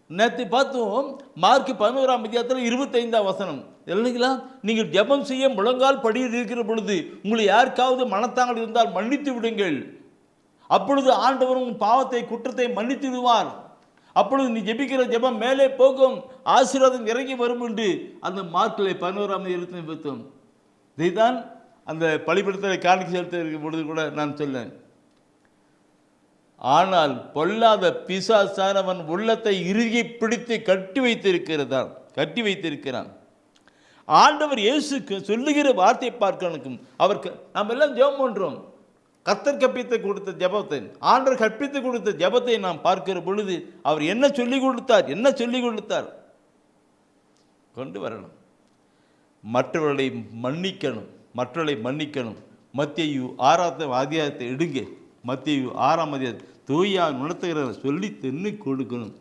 நேற்று பார்த்தோம். மார்க் 11ஆம் அதிகாரத்தில் 25ஆம் வசனம் இல்லைங்களா? நீங்கள் ஜெபம் செய்ய முழங்கால் படியில் இருக்கிற பொழுது உங்களை யாருக்காவது மனத்தாங்கள் இருந்தால் மன்னித்து விடுங்கள். அப்பொழுது ஆண்டவர் உன் பாவத்தை குற்றத்தை மன்னித்து விடுவார். அப்பொழுது நீ ஜெபிக்கிற ஜெபம் மேலே போகும், ஆசீர்வாதம் இறங்கி வரும் என்று அந்த மார்க்கில் 11ஆம் அதிகாரத்தில் பார்த்தோம். இதைதான் அந்த பலிபீடத்தை காணிக்கை செலுத்த இருக்கும் பொழுது கூட நான் சொன்னேன். ஆனால் பொல்லாத பிசாசானவன் உள்ளத்தை இறுகி பிடித்து கட்டி வைத்திருக்கிறான். ஆண்டவர் இயேசுக்கு சொல்லுகிற வார்த்தை பார்க்கணும். அவருக்கு நாம் எல்லாம் ஜெபம் பண்றோம். கர்த்தர் கற்பித்து கொடுத்த ஜெபத்தை, ஆண்டவர் கற்பித்து கொடுத்த ஜெபத்தை நாம் பார்க்கிற பொழுது அவர் என்ன சொல்லிக் கொடுத்தார் கொண்டு வரணும். மற்றவர்களை மன்னிக்கணும். மத்தேயு 6ஆம் அதிகாரத்தை எடுங்க. மத்தேயு 6ஆம் அதிகாரம் தூயா நடத்துகிற சொல்லி தென்னு கொடுக்கணும்.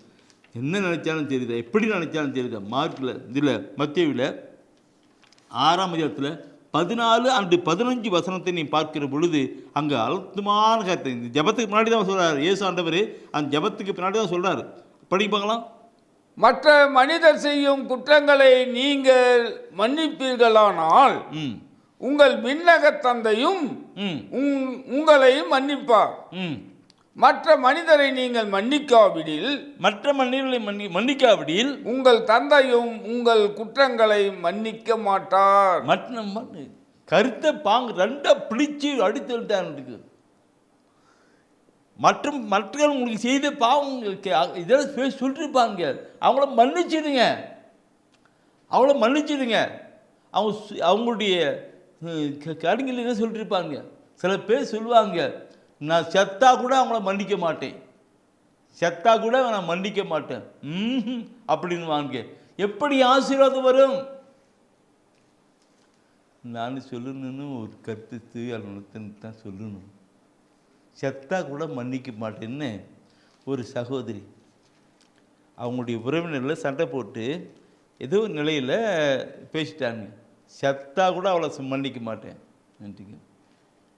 என்ன நினைச்சாலும் தெரியுதா, எப்படி நினைச்சாலும் தெரியுதா? மார்க்கில் இதில் மத்தேயுவில் 6ஆம் அதிகாரத்தில் 14-15 வசனத்தை நீ பார்க்கிற பொழுது அங்கே அழுத்தமான கருத்தை இந்த ஜபத்துக்கு பின்னாடி தான் சொல்கிறார் இயேசு ஆண்டவர். அந்த ஜபத்துக்கு பின்னாடி தான் சொல்கிறார். படிக்க பார்க்கலாம். மற்ற மனிதர் செய்யும் குற்றங்களை நீங்கள் மன்னிப்பீர்களானால் உங்கள் விண்ணக தந்தையும் உங்களை மன்னிப்பார். மற்ற மனிதரை நீங்கள் மன்னிக்காவிடில் உங்கள் தந்தையும் உங்கள் குற்றங்களை மன்னிக்க மாட்டார். கருத்தை பாங்க ரெண்டா பிடிச்சு அடித்து விட்டாருக்கு. மற்றும் மற்றவர்கள் உங்களுக்கு செய்த பாவம் இதெல்லாம் சொல்லிருப்பாங்க. அவங்கள மன்னிச்சிடுங்க. அவங்களுடைய கடுங்கில் என்ன சொல்லிருப்பாங்க. சில பேர் சொல்லுவாங்க, நான் செத்தா கூட அவங்கள மன்னிக்க மாட்டேன் அப்படின்னு வாங்க. எப்படி ஆசீர்வாதம் வரும்? நான் சொல்லணும்னு ஒரு கருத்து தான் சொல்லணும். செத்தா கூட மன்னிக்க மாட்டேன்னு ஒரு சகோதரி அவங்களுடைய உறவினரில் சண்டை போட்டு ஏதோ ஒரு நிலையில் பேசிட்டாங்க. செத்தா கூட அவளை மன்னிக்க மாட்டேன்.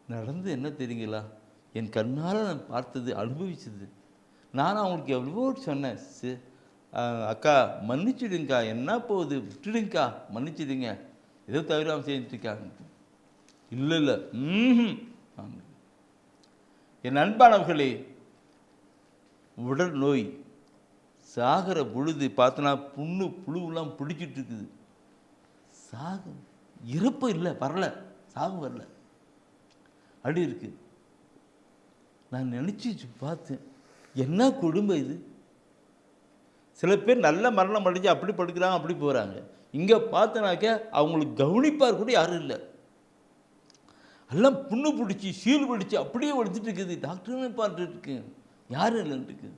நடந்து என்ன தெரியுங்களா? என் கண்ணால் நான் பார்த்தது, அனுபவிச்சது. நான் அவங்களுக்கு எவ்வளோ சொன்னேன், அக்கா மன்னிச்சிடுங்கக்கா, என்ன போகுது, விட்டுடுங்கக்கா, மன்னிச்சிடுங்க, ஏதோ தவிராமல் செஞ்சுட்டுருக்காங்க. இல்லை என் அன்பானவர்களே, உடல் நோய் சாகிற பொழுது பார்த்தனா புழுவெல்லாம் பிடிச்சிட்டு இருக்குது. இறப்பு இல்லை, வரல, சாகு வரல, அப்படி இருக்கு. நான் நினச்சி பார்த்தேன், என்ன குடும்பம் இது. சில பேர் நல்ல மரணம் அடைஞ்சு அப்படி படுக்கிறாங்க, அப்படி போகிறாங்க. இங்கே பார்த்தனாக்க அவங்களுக்கு கவனிப்பார் கூட யாரும் இல்லை. எல்லாம் புண்ணு பிடிச்சி சீல் பிடிச்சி அப்படியே ஒழிச்சிட்டு இருக்குது. டாக்டர்னு பார்த்துட்டு யாரும் இல்லைன்ட்டுருக்கு.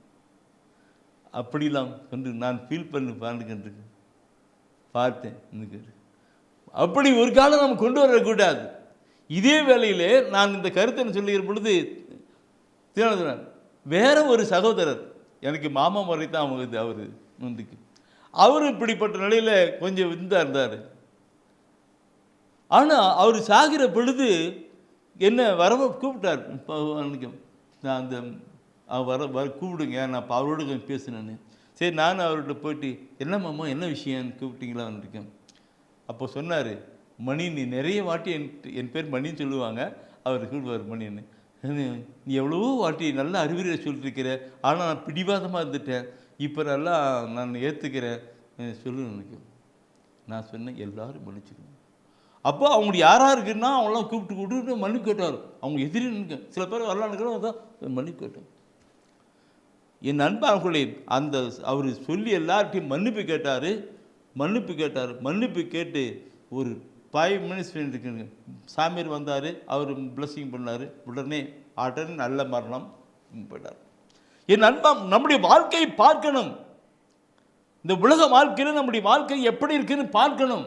அப்படிலாம் கொண்டு நான் ஃபீல் பார்த்தேன். அப்படி ஒரு காலம் நம்ம கொண்டு வரக்கூடாது. இதே வேளையிலே நான் இந்த கருத்தை சொல்லுகிற பொழுது தினகரன் வேற ஒரு சகோதரர் எனக்கு மாமா முறை தான் அவங்க அவர் முந்துக்கு அவர் இப்படிப்பட்ட நிலையில் கொஞ்சம் இருந்தார். ஆனால் அவர் சாகிற பொழுது என்ன வர கூப்பிட்டார். நான் அந்த வர கூப்பிடுங்க, நான் இப்போ அவரோட கொஞ்சம் பேசினேன்னு. சரி, நானும் அவர்கிட்ட போயிட்டு என்ன மாமா என்ன விஷயம்னு கூப்பிட்டீங்களான்னு இருக்கேன். அப்போ சொன்னார், மணி நீ நிறைய வாட்டி என் பேர் மணின்னு சொல்லுவாங்க, அவர் கூப்பிடுவார் மணின்னு. நீ எவ்வளவோ வாட்டி நல்ல அறிவுரையை சொல்லிட்டுருக்கிற, ஆனால் நான் பிடிவாதமாக இருந்துட்டேன், இப்போ நல்லா நான் ஏற்றுக்கிறேன் சொல்லு நினைக்கும். நான் சொன்னேன் எல்லாரும் மன்னிச்சுக்கணும். அப்போ அவங்க யாராக இருக்குன்னா அவங்களாம் கூப்பிட்டு மன்னிப்பு கேட்டார். அவங்க எதிரி நிற்க சில பேர் வரலான்னு தான் மன்னிப்பு கேட்டார். என் நண்பர்களே அந்த அவர் சொல்லி எல்லார்ட்டையும் மன்னிப்பு கேட்டார். மன்னிப்பு கேட்டு ஒரு 5 minutes இருக்குங்க சாமியார் வந்தார். அவர் பிளஸ்ஸிங் பண்ணார். உடனே நல்ல மரணம் போயிட்டார். என் நண்பன் நம்முடைய வாழ்க்கையை பார்க்கணும். இந்த உலக வாழ்க்கையில் நம்முடைய வாழ்க்கை எப்படி இருக்குன்னு பார்க்கணும்.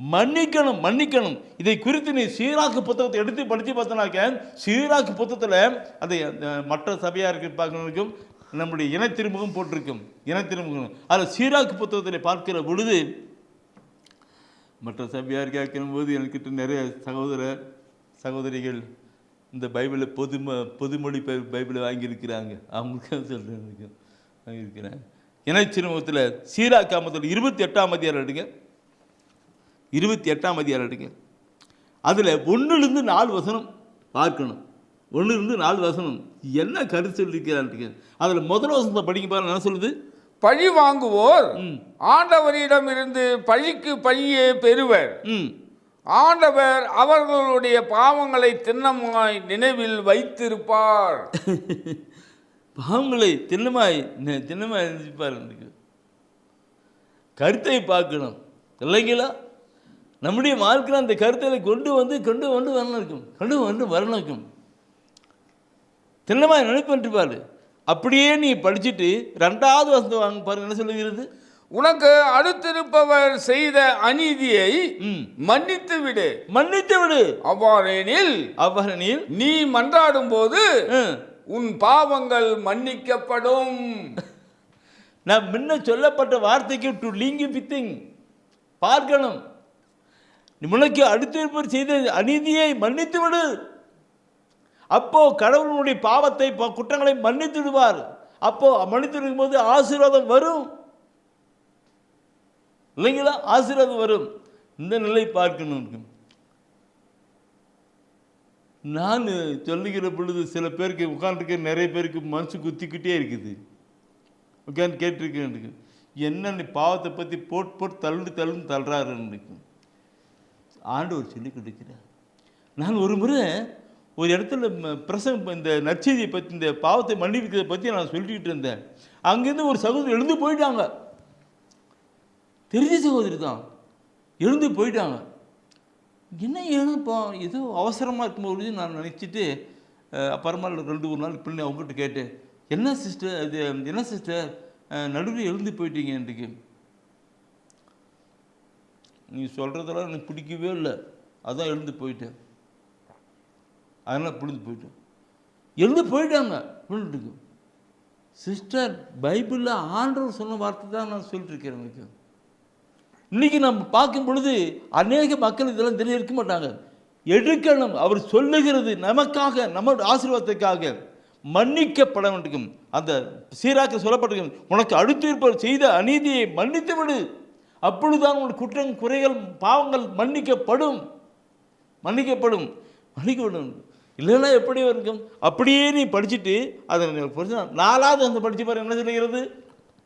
மன்னிக்கணும். இதை குறித்து நீ சீராக்கு புத்தகத்தை எடுத்து படித்து பார்த்தனாக்க சீராக்கு புத்தகத்தில் அதை மற்ற சபையாருக்கு பார்க்கறதுக்கும் நம்முடைய இன திருமுகம் போட்டிருக்கும். அதில் சீராக்கு புத்தகத்தில் பார்க்கிற பொழுது மற்ற சபையார் கேட்கும்போது என்கிட்ட நிறைய சகோதரிகள் இந்த பைபிளை பொதுமொழி பைபிளை வாங்கியிருக்கிறாங்க. அவங்களுக்காக சொல்கிறேன் வாங்கியிருக்கிறேன். இன திருமுகத்தில் சீராக்காமத்தில் 28ஆம் அதிகாரம் எடுங்க. 28ஆம் அதிகாரம் எடுங்க. அதில் 1லிருந்து 4 வசனம் பார்க்கணும். 1லிருந்து 4 வசனம் என்ன கருத்து சொல்லியிருக்கிறான். அதில் முதல் வசனத்தை படிக்க பாருங்க. என்ன சொல்லுது? பழி வாங்குவோர் ஆண்டவரிடம் இருந்து பழிக்கு பழியே பெறுவர். ஆண்டவர் அவர்களுடைய பாவங்களை திண்ணமாய் நினைவில் வைத்திருப்பார். பாவங்களை திண்ணமாய் நினைப்பார். கருத்தை பார்க்கணும் இல்லைங்களா? நம்முடைய வாழ்க்கையில் அந்த கருத்தை கொண்டு வந்து வரணும். திண்ணமாய் நினைப்பன்றிருப்பார். அப்படியே நீ படிச்சுட்டு 2வது வசனத்தை வாங்க பாருங்க. என்ன சொல்லுகிறது? உனக்கு அடுத்திருப்பவர் செய்த அநீதியை மன்னித்து விடு. அவ்வாறெனில் நீ மன்றாடும் போது உன் பாவங்கள் மன்னிக்கப்படும். நான் முன்ன சொல்லப்பட்ட வார்த்தைக்கு டு லிங்க் பித்திங் பார்க்கணும். உனக்கு அடுத்திருப்பவர் செய்த அநீதியை மன்னித்து விடு. அப்போ கடவுளுடைய பாவத்தை குற்றங்களை மன்னித்து விடுவார். அப்போ மன்னித்து விடும் போது ஆசீர்வாதம் வரும் இல்லைங்களா? ஆசீர்வாதம் வரும். இந்த நிலை பார்க்கணும். நான் சொல்லுகிற பொழுது சில பேருக்கு உட்காந்துருக்க நிறைய பேருக்கு மனசு குத்திக்கிட்டே இருக்குது. உட்காந்து கேட்டிருக்கேன், என்ன நீ பாவத்தை பற்றி போட்டு தள்ளுறாருன்னு ஆண்டவர் சொல்லி கொடுக்கிறார். நான் ஒரு முறை ஒரு இடத்துல இந்த நற்செய்தியை பற்றி இந்த பாவத்தை மன்னிக்கிறதை பற்றி நான் சொல்லிக்கிட்டு இருந்தேன். அங்கேருந்து ஒரு சகோதரி எழுந்து போயிட்டாங்க. தெரிஞ்ச சகோதரி தான் எழுந்து போயிட்டாங்க. ஏன்னா ஏதோ அவசரமாக இருக்கும்போது நான் நினச்சிட்டு அப்புறமா 2-3 நாள் பிள்ளை அவங்ககிட்ட கேட்டேன், என்ன சிஸ்டர் நடுவில் எழுந்து போயிட்டீங்க. நீ சொல்கிறதெல்லாம் எனக்கு பிடிக்கவே இல்லை, அதான் எழுந்து போயிட்டேன். அதனால் எழுந்து போயிட்டாங்க. சிஸ்டர், பைபிளில் ஆண்டவர் சொன்ன வார்த்தை தான் நான் சொல்லிட்டுருக்கேன். எனக்கு இன்றைக்கி நம்ம பார்க்கும் பொழுது அநேக மக்கள் இதெல்லாம் இருக்க மாட்டாங்க. எடுக்கணும். அவர் சொல்லுகிறது நமக்காக, நம்ம ஆசீர்வாதத்துக்காக மன்னிக்கப்பட வேண்டும். அந்த சீராக்க சொல்லப்பட்டிருக்க, உனக்கு அடுத்து இருப்பவர் செய்த அநீதியை மன்னித்து விடு. அப்பொழுதுதான் உன் குற்றம் குறைகள் பாவங்கள் மன்னிக்கப்படும். இல்லைன்னா எப்படி இருக்கும்? அப்படியே நீ படிச்சுட்டு அதை 4வது அந்த படிச்சு பாரு. என்ன சொல்லுகிறது?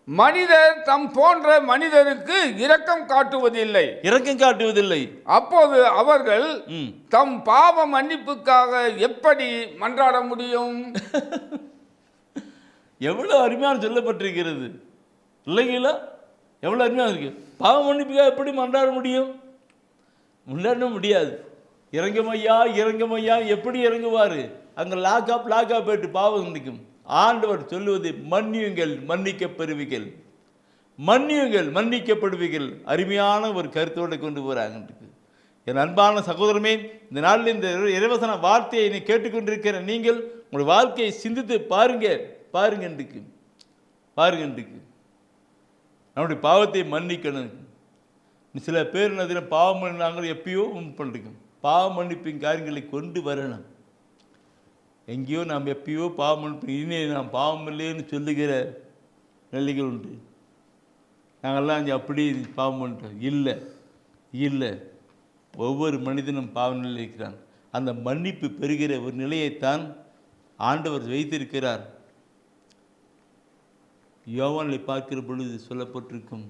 மனிதர் தம் போன்ற மனிதருக்கு இரக்கம் காட்டுவதில்லை. அப்போது அவர்கள் தம் பாவ மன்னிப்புக்காக எப்படி மன்றாட முடியும்? எவ்வளவு அருமையான சொல்லப்பட்டிருக்கிறது இல்லைங்களா? எவ்வளவு அருமையாக இருக்கு. பாவ மன்னிப்புக்காக எப்படி மன்றாட முடியும்? முன்னாட முடியாது. இறங்குமையா எப்படி இறங்குவார்? அங்கே லாக்கா போயிட்டு பாவம் நிற்கும். ஆண்டவர் சொல்லுவது மன்னியுங்கள் மன்னிக்கப்படுவீர்கள். அருமையான ஒரு கருத்தோடு கொண்டு போகிறாங்க. என் அன்பான சகோதரமே, இந்த நாளில் இந்த இறைவசன வார்த்தையை நீ கேட்டுக்கொண்டிருக்கிற நீங்கள் உங்கள் வாழ்க்கையை சிந்தித்து பாருங்கன்றுக்கு நம்முடைய பாவத்தை மன்னிக்கணும். சில பேர் என்ன பாவம் பண்ணாங்க, எப்பயோ பண்ணுறோம். பாவ மன்னிப்பின் காரியங்களை கொண்டு வரணும். எங்கேயோ நாம் எப்பயோ பாவம் மன்னிப்பு, இனி நாம் பாவம் இல்லைன்னு சொல்லுகிற நிலைகள் உண்டு. நாங்கள்லாம் அங்கே அப்படி பாவம் பண்ணிட்டோம். இல்லை, ஒவ்வொரு மனிதனும் பாவ நிலையில் இருக்கிறான். அந்த மன்னிப்பு பெறுகிற ஒரு நிலையைத்தான் ஆண்டவர் வைத்திருக்கிறார். யோவானை பார்க்கிற பொழுது சொல்லப்பட்டிருக்கும்,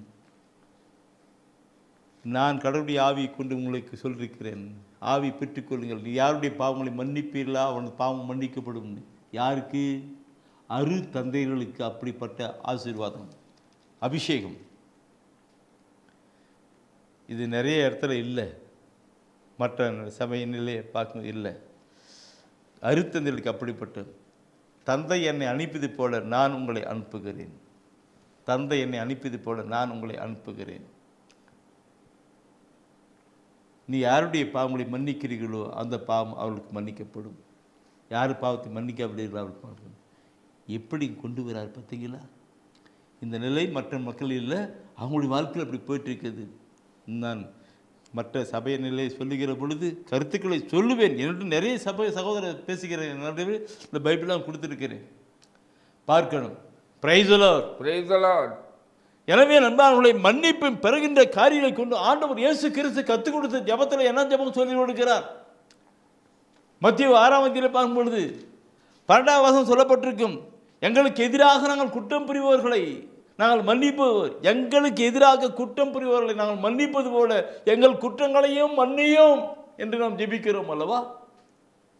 நான் கடவுளுடைய ஆவியை கொண்டு உங்களுக்கு சொல்லியிருக்கிறேன், ஆவி பெற்றுக்கொள்ளுங்கள், நீ யாருடைய பாவங்களை மன்னிப்பீர்களா அவனது பாவம் மன்னிக்கப்படும். யாருக்கு? அரு தந்தைகளுக்கு அப்படிப்பட்ட ஆசீர்வாதம், அபிஷேகம். இது நிறைய இடத்துல இல்லை, மற்ற சமய நிலையை பார்க்க இல்லை. அருத்தந்தைகளுக்கு அப்படிப்பட்ட, தந்தை என்னை அனுப்பியது போல நான் உங்களை அனுப்புகிறேன், தந்தை என்னை அனுப்பியது போல நான் உங்களை அனுப்புகிறேன். நீ யாருடைய பாவங்களை மன்னிக்கிறீர்களோ அந்த பாவம் அவளுக்கு மன்னிக்கப்படும். யார் பாவத்தை மன்னிக்காவிடுகிறீர்களோ அவளுக்கு மன்னிக்கப்படும். எப்படி கொண்டு வரார் பார்த்தீங்களா? இந்த நிலை மற்ற மக்கள் இல்லை, அவங்களுடைய வாழ்க்கையில் அப்படி போயிட்டுருக்குது. நான் மற்ற சபைய நிலையை சொல்லுகிற பொழுது கருத்துக்களை சொல்லுவேன். என்று நிறைய சகோதரர் பேசுகிற நடுவே இந்த பைபிளாக கொடுத்துருக்கிறேன், பார்க்கணும். Praise the Lord, praise the Lord. எனவே நண்பர்களை மன்னிப்பு பெறுகின்ற காரியங்களை கொண்டு ஆண்டவர் இயேசு கிறிஸ்து கற்றுக் கொடுத்த ஜபத்தில் என்ன ஜபம் சொல்லி கொடுக்கிறார்? மத்தேயு 6ஆம் அதிகாரத்தில் பார்க்கும் பொழுது 12ஆம் வசனம் சொல்லப்பட்டிருக்கும், எங்களுக்கு எதிராக நாங்கள் குற்றம் புரிபவர்களை நாங்கள் மன்னிப்பவர், எங்களுக்கு எதிராக குற்றம் புரிபவர்களை நாங்கள் மன்னிப்பது போல எங்கள் குற்றங்களையும் மன்னியும் என்று நாம் ஜெபிக்கிறோம் அல்லவா?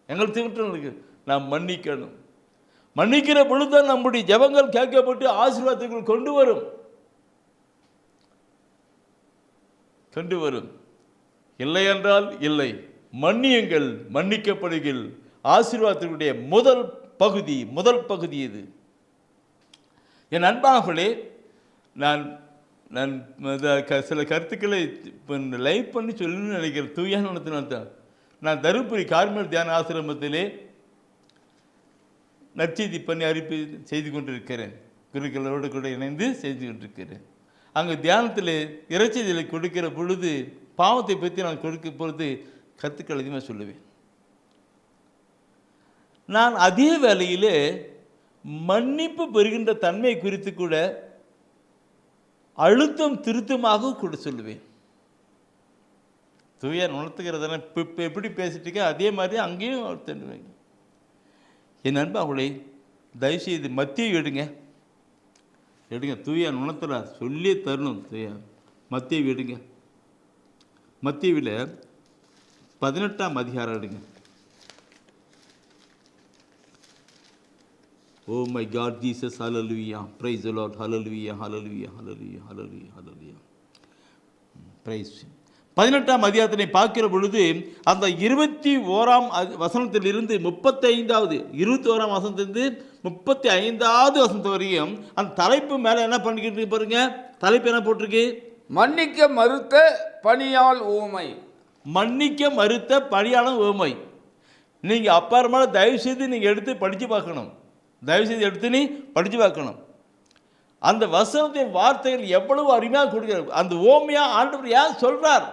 எங்கள் குற்றங்களுக்கு நாம் மன்னிக்கணும். மன்னிக்கிற பொழுதுதான் நம்முடைய ஜெபங்கள் கேட்கப்பட்டு ஆசீர்வாதங்கள் கொண்டு வரும். இல்லை என்றால் இல்லை. மன்னியுங்கள், மன்னிக்கப்படுங்கள். ஆசீர்வாதத்தினுடைய முதல் பகுதி இது. என் அன்பானவர்களே, நான் சில கருத்துக்களை லைவ் பண்ணி சொல்லணும்னு நினைக்கிறேன். தூயானத்தினால்தான் நான் தருமபுரி கார்மேல் தியான ஆசிரமத்திலே நற்செய்தி பண்ணி அறிப்பு செய்து கொண்டிருக்கிறேன். குருக்களோடு கூட இணைந்து செய்து கொண்டிருக்கிறேன். அங்கே தியானத்தில் இறைச்செய்திகளை கொடுக்கிற பொழுது பாவத்தை பற்றி நான் கொடுக்க பொழுது கருத்துக்கள் அதிகமாக சொல்லுவேன். நான் அதே வேளையிலே மன்னிப்பு பெறுகின்ற தன்மை குறித்து கூட அழுத்தம் திருத்தமாக கூட சொல்லுவேன். தூயார் உணர்த்துகிறதான இப்போ எப்படி பேசிட்டு அதே மாதிரி அங்கேயும் அழுத்தம். என் நண்பா, அவளை தயவுசெய்து மத்தியை எடுங்க. தூயார் உணர்த்துறார், சொல்லி தரணும். தூயார் மத்தியை எடுங்க. மத்தியில் 18ஆம் அதிகாரம் எடுங்க. Oh my God, Jesus, hallelujah. Praise the Lord, hallelujah, hallelujah, hallelujah, hallelujah, hallelujah. Praise. 18ஆம் அதிகாரத்தினை பார்க்கிற பொழுது அந்த 21ஆம் வசனத்திலிருந்து 21ஆம் வசனத்திலிருந்து 35ஆவது வசனத்து வரையும் அந்த தலைப்பு மேலே என்ன பண்ணிக்கிட்டு பாருங்க. தலைப்பு என்ன போட்டிருக்கு? மன்னிக்க மறுத்த பணியால் ஊமை. மன்னிக்க மறுத்த பணியாளன் ஊமை. நீங்கள் அப்புறமா தயவுசெய்து நீங்கள் எடுத்து படித்து பார்க்கணும். தயவுசெய்து எடுத்து நீ படித்து பார்க்கணும். அந்த வசனத்தின் வார்த்தைகள் எவ்வளவு அருமையாக கொடுக்கிறார். அந்த ஓமையாக ஆண்டவர் ஏன் சொல்கிறார்?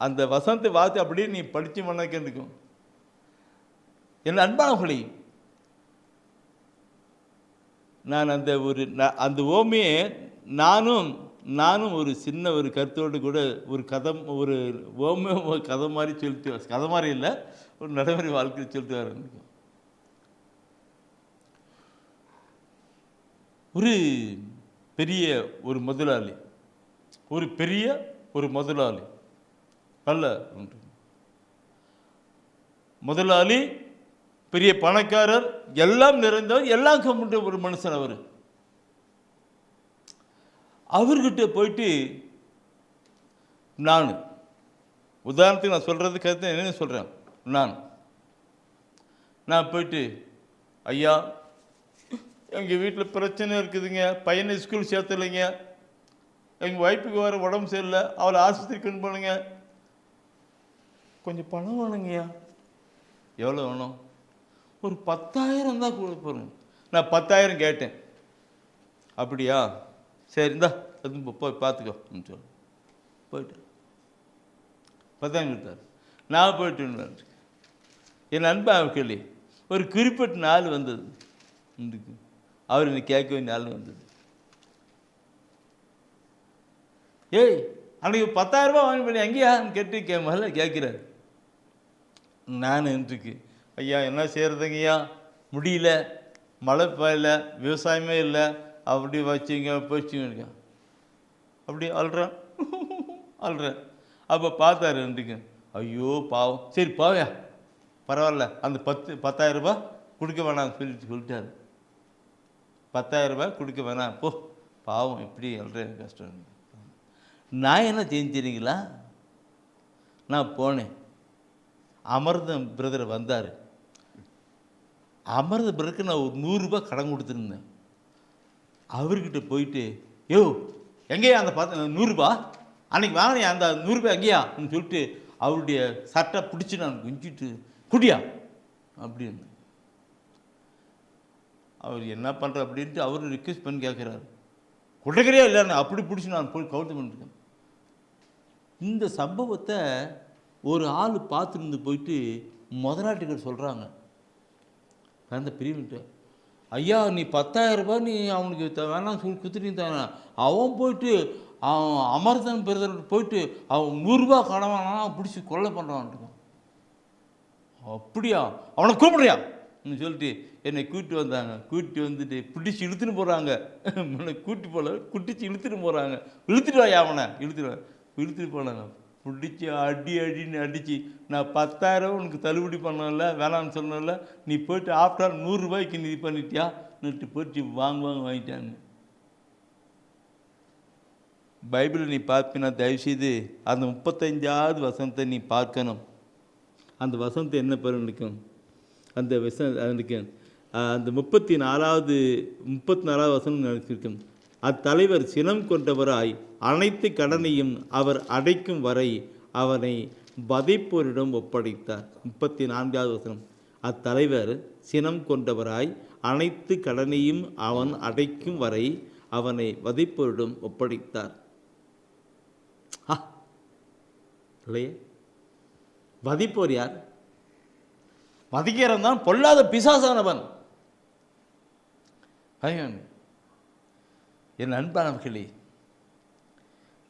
அந்த வசனத்தை வார்த்தை அப்படியே நீ படித்து மன்னக்கும். என் அன்பானவர்களே, நான் அந்த ஓமையை நானும் ஒரு சின்ன ஒரு கருத்தோடு கூட ஒரு ஓமை கதை மாதிரி சொல்லிட்டு, கதை மாதிரி இல்லை, ஒரு நடைமுறை வாழ்க்கையில் சொல்லிட்டு வர. ஒரு பெரிய ஒரு முதலாளி, நல்ல முதலாளி, பெரிய பணக்காரர், எல்லாம் நிறைந்தவர், எல்லாம் கம்முன்ற ஒரு மனுஷன். அவர்கிட்ட போயிட்டு நான் உதாரணத்துக்கு நான் சொல்கிறது கருத்து என்ன சொல்கிறேன். நான் போயிட்டு, ஐயா எங்கள் வீட்டில் பிரச்சனை இருக்குதுங்க, பையனை ஸ்கூல் சேர்த்துலைங்க, எங்கள் ஒய்ஃபுக்கு வேறு உடம்பு சரியில்லை, அவளை ஆஸ்பத்திரிக்கு கொண்டு போனுங்க, கொஞ்சம் பணம் வேணுங்கய்யா. எவ்வளோ வேணும்? ஒரு 10,000 தான் கொடுப்போங்க. நான் 10,000 கேட்டேன். அப்படியா, சரி இந்தா அது போய் பார்த்துக்கோ சொல்லு. போயிட்டு 10,000 கொடுத்தாரு. நான் போயிட்டு என் அன்பா கேள்வி ஒரு குறிப்பிட்ட நாள் வந்தது. அவர் என்னை கேட்க வேண்டிய நாள் வந்தது. ஏய் அன்றைக்கி 10,000 ரூபாய் வாங்கி பண்ணி எங்கேயான்னு கேட்டு முதல்ல கேட்குறாரு. நான் இன்றைக்கு ஐயா என்ன செய்கிறதுங்கய்யா, முடியல, மழை பெய்யல, விவசாயமே இல்லை, அப்படி வச்சுங்க போச்சுங்க இருக்கேன். அப்படி அல்றேன் அல்றேன். அப்போ பார்த்தாரு இன்றைக்கு, ஐயோ பாவம், சரி போவையா பரவாயில்ல, அந்த 10,000 ரூபாய் கொடுக்க வேணாம் சொல்லிட்டாரு. 10,000 ரூபாய் கொடுக்க வேணாம், போ பாவம், எப்படி அல்றேன், கஷ்டம். நான் என்ன தெரிஞ்சுறீங்களா, நான் போனேன். அமர்தம் பிரதர் வந்தார். அமர்த பிரதருக்கு நான் ஒரு 100 ரூபாய் கடன் கொடுத்துருந்தேன். அவர்கிட்ட போயிட்டு, யோ எங்கேயா அந்த 100 ரூபாய் அன்றைக்கி வாங்கினேன், அந்த 100 ரூபாய் எங்கேயா அப்படின்னு சொல்லிட்டு அவருடைய சட்டை பிடிச்சி நான் குஞ்சிட்டு குடியா அப்படின்னு. அவர் என்ன பண்ணுற அப்படின்ட்டு அவர் ரிக்வெஸ்ட் பண்ணி கேட்குறாரு. கொடுக்குறியா இல்லைன்னு அப்படி பிடிச்சி நான் போய் கவுத்து பண்ணிருக்கேன். இந்த சம்பவத்தை ஒரு ஆள் பார்த்துருந்து போயிட்டு முதலாளிகிட்ட சொல்கிறாங்க. அந்த பிரிவுன்ட்டு, ஐயா நீ 10,000 ரூபாய் நீ அவனுக்கு வேணாம் சொல்லி குத்துட்டு தானே, அவன் போயிட்டு அவன் அமர்தன் பிரதர் போயிட்டு அவன் 100 ரூபா கடன் வேணாம் பிடிச்சி கொலை பண்ணுறான்ட்டு. அப்படியா, அவனை கூப்பிடுறியா சொல்லிட்டு என்னை கூப்பிட்டு வந்தாங்க. கூப்பிட்டு வந்துட்டு பிடிச்சி இழுத்துன்னு போகிறாங்க. கூட்டி போல குட்டிச்சு இழுத்துட்டு போகிறாங்க. இழுத்துட்டு வாயா அவனை இழுத்துட்டு போனாங்க. பிடிச்சி அடின்னு அடித்து, நான் 10,000 உனக்கு தள்ளுபடி பண்ணல, வேணான்னு சொன்னல, நீ போய்ட்டு ஆஃப்டர் 100 ரூபாய்க்கு நீ பண்ணிட்டியா நிட்டு போயிட்டு வாங்கிட்டாங்க. பைபிளை நீ பார்ப்பினா தயவுசெய்து அந்த 35வது வசனத்தை நீ பார்க்கணும். அந்த வசனத்தை என்ன பேர் நினைக்கும், அந்த அதுக்கு அந்த 34வது வசனம் நினைச்சிருக்கும். அத்தலைவர் சினம் கொண்டவராய் அனைத்து கடனையும் அவர் அடைக்கும் வரை அவனை வதைப்போரிடம் ஒப்படைத்தார். 34வது வசனம். அத்தலைவர் சினம் கொண்டவராய் அனைத்து கடனையும் அவன் அடைக்கும் வரை அவனை வதைப்போரிடம் ஒப்படைத்தார். இல்லையே, வதைப்போர் யார்? வதைக்கிறவன் தான் பொல்லாத பிசாசானவன். என் அன்பானவர்களே,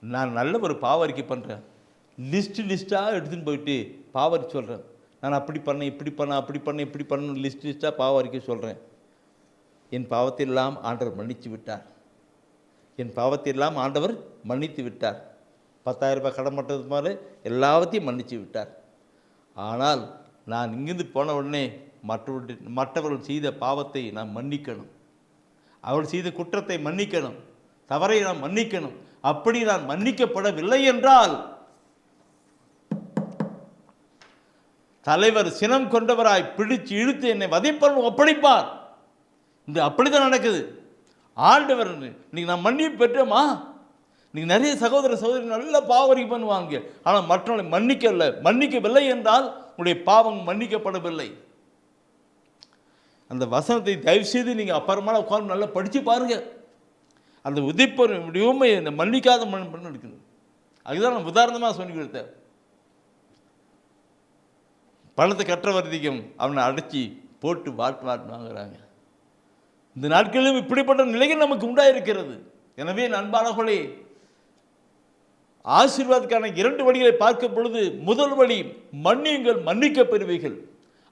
நான் நல்ல ஒரு பாவரிக்கை பண்ணுறேன். லிஸ்ட்டாக எடுத்துன்னு போயிட்டு பாவரிக்கை சொல்கிறேன். நான் அப்படி பண்ணேன், இப்படி பண்ணேன், அப்படி பண்ணேன், இப்படி பண்ணேன், லிஸ்ட்டாக பாவரிக்கை சொல்கிறேன். என் பாவத்தையெல்லாம் ஆண்டவர் மன்னித்து விட்டார். என் பாவத்தையெல்லாம் ஆண்டவர் மன்னித்து விட்டார். 10,000 ரூபாய் கடன் பண்ணுறது மாதிரி எல்லாத்தையும் மன்னித்து விட்டார். ஆனால் நான் இங்கிருந்து போன உடனே மற்றவர்கள் செய்த பாவத்தை நான் மன்னிக்கணும். அவள் செய்த குற்றத்தை மன்னிக்கணும், தவறை நான் மன்னிக்கணும். அப்படி நான் மன்னிக்கப்படவில்லை என்றால் தலைவர் சினம் கொண்டவராய் பிடிச்சு இழுத்து என்னை வதைப்பவன் ஒப்படைப்பார். இந்த அப்படிதான் நடக்குது. ஆண்டவர் இன்னைக்கு நான் மன்னிப்பு பெற்றோமா? இன்னைக்கு நிறைய சகோதரி நல்ல பாவரிக்கை பண்ணுவாங்க, ஆனால் மற்றவர்களை மன்னிக்கவில்லை என்றால் உங்களுடைய பாவம் மன்னிக்கப்படவில்லை. அந்த வசனத்தை தயவுசெய்து நீங்கள் அப்புறமா உட்கார்ந்து நல்லா படித்து பாருங்கள். அந்த உண்மை இந்த மன்னிக்காத பண்ண இருக்குது. அதுதான் நான் உதாரணமாக சொல்லி கொடுத்தேன். பணத்தை கற்ற வர்த்திக்கும் அவனை அடைச்சி போட்டு வாட்டு வாங்குறாங்க. இந்த நாட்களிலும் இப்படிப்பட்ட நிலைகள் நமக்கு உண்டாயிருக்கிறது. எனவே நண்பானவர்களே, ஆசீர்வாதத்துக்கான 2 வழிகளை பார்க்கும் பொழுது, முதல் வழி மன்னியுங்கள், மன்னிக்க பெறுவீர்கள்.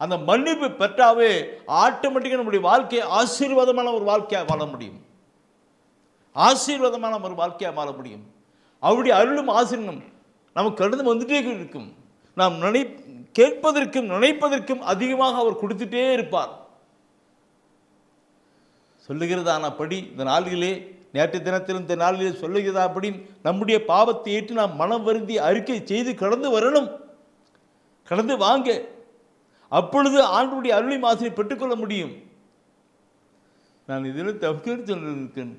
அந்த மன்னிப்பு பெற்றாவே ஆட்டோமேட்டிக்காக நம்முடைய வாழ்க்கையை ஆசீர்வாதமான ஒரு வாழ்க்கையாக வாழ முடியும். ஆசீர்வாதமான ஒரு வாழ்க்கையாக வாழ முடியும். அவருடைய அருளும் ஆசீர்வாதம் நமக்கு கடந்து வந்துட்டே இருக்கும். நாம் கேட்பதற்கும் நினைப்பதற்கும் அதிகமாக அவர் கொடுத்துட்டே இருப்பார். சொல்லுகிறதானபடி இந்த நாளிலே, நேற்று தினத்தில் இந்த நாளிலே சொல்லுகிறதாபடி நம்முடைய பாவத்தை ஏற்று நாம் மனம் வருந்தி அறிக்கை செய்து கடந்து வரணும், கடந்து வாங்க. அப்பொழுது ஆண்டவருடைய அருளின் ஆசீரை பெற்றுக்கொள்ள முடியும். நான் இதில் தவிர்த்து சொல்லியிருக்கேன்,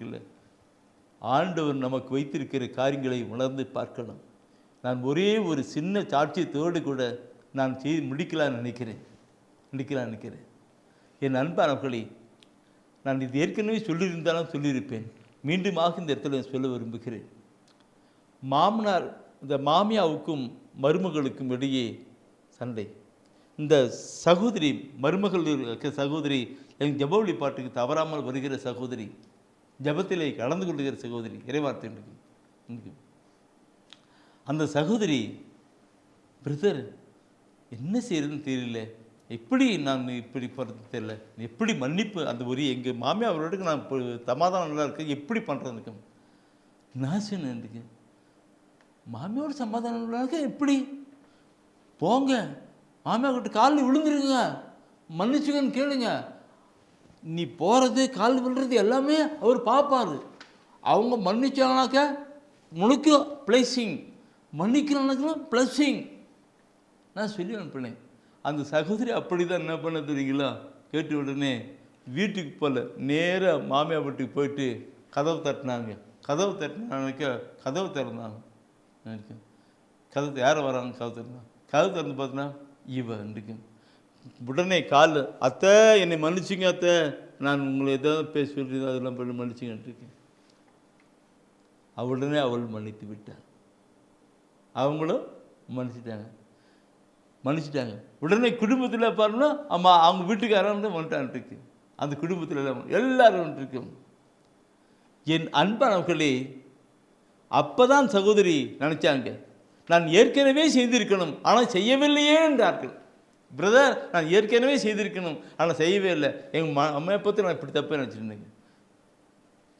ஆண்டவர் நமக்கு வைத்திருக்கிற காரியங்களை உணர்ந்து பார்க்கணும். நான் ஒரே ஒரு சின்ன சாட்சியத்தோடு கூட நான் முடிக்கலான்னு நினைக்கிறேன். என் அன்பானவர்களே, நான் இது ஏற்கனவே சொல்லியிருந்தாலும் சொல்லியிருப்பேன். மீண்டுமாக இந்த இடத்துல சொல்ல விரும்புகிறேன். மாமனார் இந்த மாமியாவுக்கும் மருமகளுக்கும் இடையே சண்டை. இந்த சகோதரி, மருமகள் இருக்க சகோதரி, என் ஜெபவழி பாட்டுக்கு தவறாமல் வருகிற சகோதரி, ஜபத்திலே கலந்து கொள்ளுகிற சகோதரி, இறைவார்த்தை அந்த சகோதரி, பிரதர் என்ன செய்யறதுன்னு தெரியல, எப்படி நான் இப்படி போகிறது தெரியல, எப்படி மன்னிப்பு அந்த ஒரு எங்கள் மாமியார் அவரோட நான் இப்போ சமாதானம் நல்லா இருக்கு, எப்படி பண்ணுறதுக்கு நான் சொன்னேன். மாமியோட சமாதானம் நல்லா இருக்க எப்படி போங்க, மாமியார்கிட்ட காலில் விழுந்துருங்க, மன்னிச்சுக்கன்னு கேளுங்க. நீ போகிறது கால் விழுறது எல்லாமே அவர் பார்ப்பார். அவங்க மன்னிச்சாங்கனாக்க முழுக்க பிளஸிங், மன்னிக்கிறானுக்கெல்லாம் பிளஸிங் நான் சொல்லி அனுப்பினேன். அந்த சகோதரி அப்படி தான் என்ன பண்ண தெரியுங்களா, கேட்டு உடனே வீட்டுக்கு போகல, நேராக மாமியார் வீட்டுக்கு போயிட்டு கதவு தட்டினாங்க. கதவு திறந்தாங்க. கதவு யாரை வராங்க, கதவு திறந்து பார்த்தீங்கன்னா இவன் இருக்கு. உடனே கால், அத்தை என்னை மன்னிச்சிங்க அத்தை, நான் உங்களை எதாவது பேச சொல்லி அதெல்லாம் பண்ணி மன்னிச்சிங்கன்னு இருக்கேன். உடனே அவள் மன்னித்து விட்டாள், அவங்களும் மன்னிச்சிட்டாங்க. உடனே குடும்பத்தில் பாருன்னா அம்மா அவங்க வீட்டுக்காரன் வந்துட்டான்ட்டு, அந்த குடும்பத்தில் எல்லாரும் இருக்கு. என் அன்பானவர்களே, அப்போதான் சகோதரி நினச்சாங்க, நான் ஏற்கனவே செய்திருக்கணும் ஆனால் செய்யவில்லையே என்றார்கள். பிரதர், நான் ஏற்கனவே செய்திருக்கணும் ஆனால் செய்யவே இல்லை, எங்கள் அம்மையை பற்றி நான் இப்படி தப்பே நினச்சிருந்தேங்க.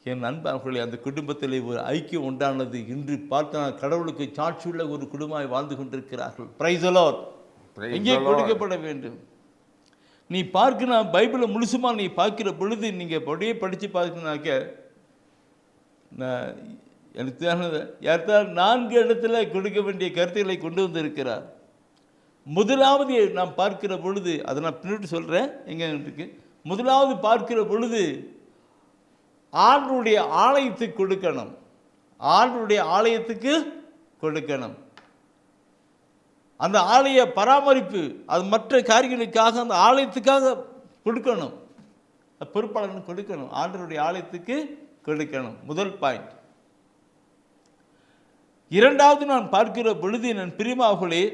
என் நண்பர்களே, அந்த குடும்பத்தில் ஒரு ஐக்கியம் உண்டானது. இன்று பார்த்தா கடவுளுக்கு சாட்சியுள்ள ஒரு குடும்பமாய் வாழ்ந்து கொண்டிருக்கிறார்கள். Praise the Lord. எங்கே கொடுக்கப்பட வேண்டும். நீ பார்க்கணும், பைபிளை முழுசுமா நீ பார்க்கிற பொழுது நீங்கள் அப்படியே படித்து பார்க்கணுனாக்க, நான் எனக்கு யார்த்தால் 4 இடத்துல கொடுக்க வேண்டிய கருத்துக்களை கொண்டு வந்திருக்கிறார். முதலாவது நாம் பார்க்கிற பொழுது, அதை நான் பின்னிட்டு சொல்கிறேன் எங்கே இருக்கு. முதலாவது பார்க்கிற பொழுது ஆண்டவருடைய ஆலயத்துக்கு கொடுக்கணும். ஆண்டவருடைய ஆலயத்துக்கு கொடுக்கணும். அந்த ஆலய பராமரிப்பு, அது மற்ற காரியங்களுக்காக அந்த ஆலயத்துக்காக கொடுக்கணும், பொறுப்பாளர்கள் கொடுக்கணும், ஆண்டவருடைய ஆலயத்துக்கு கொடுக்கணும். முதல் பாயிண்ட். இரண்டாவது நான் பார்க்கிற பொழுது, நான் பிரியமானவர்களே,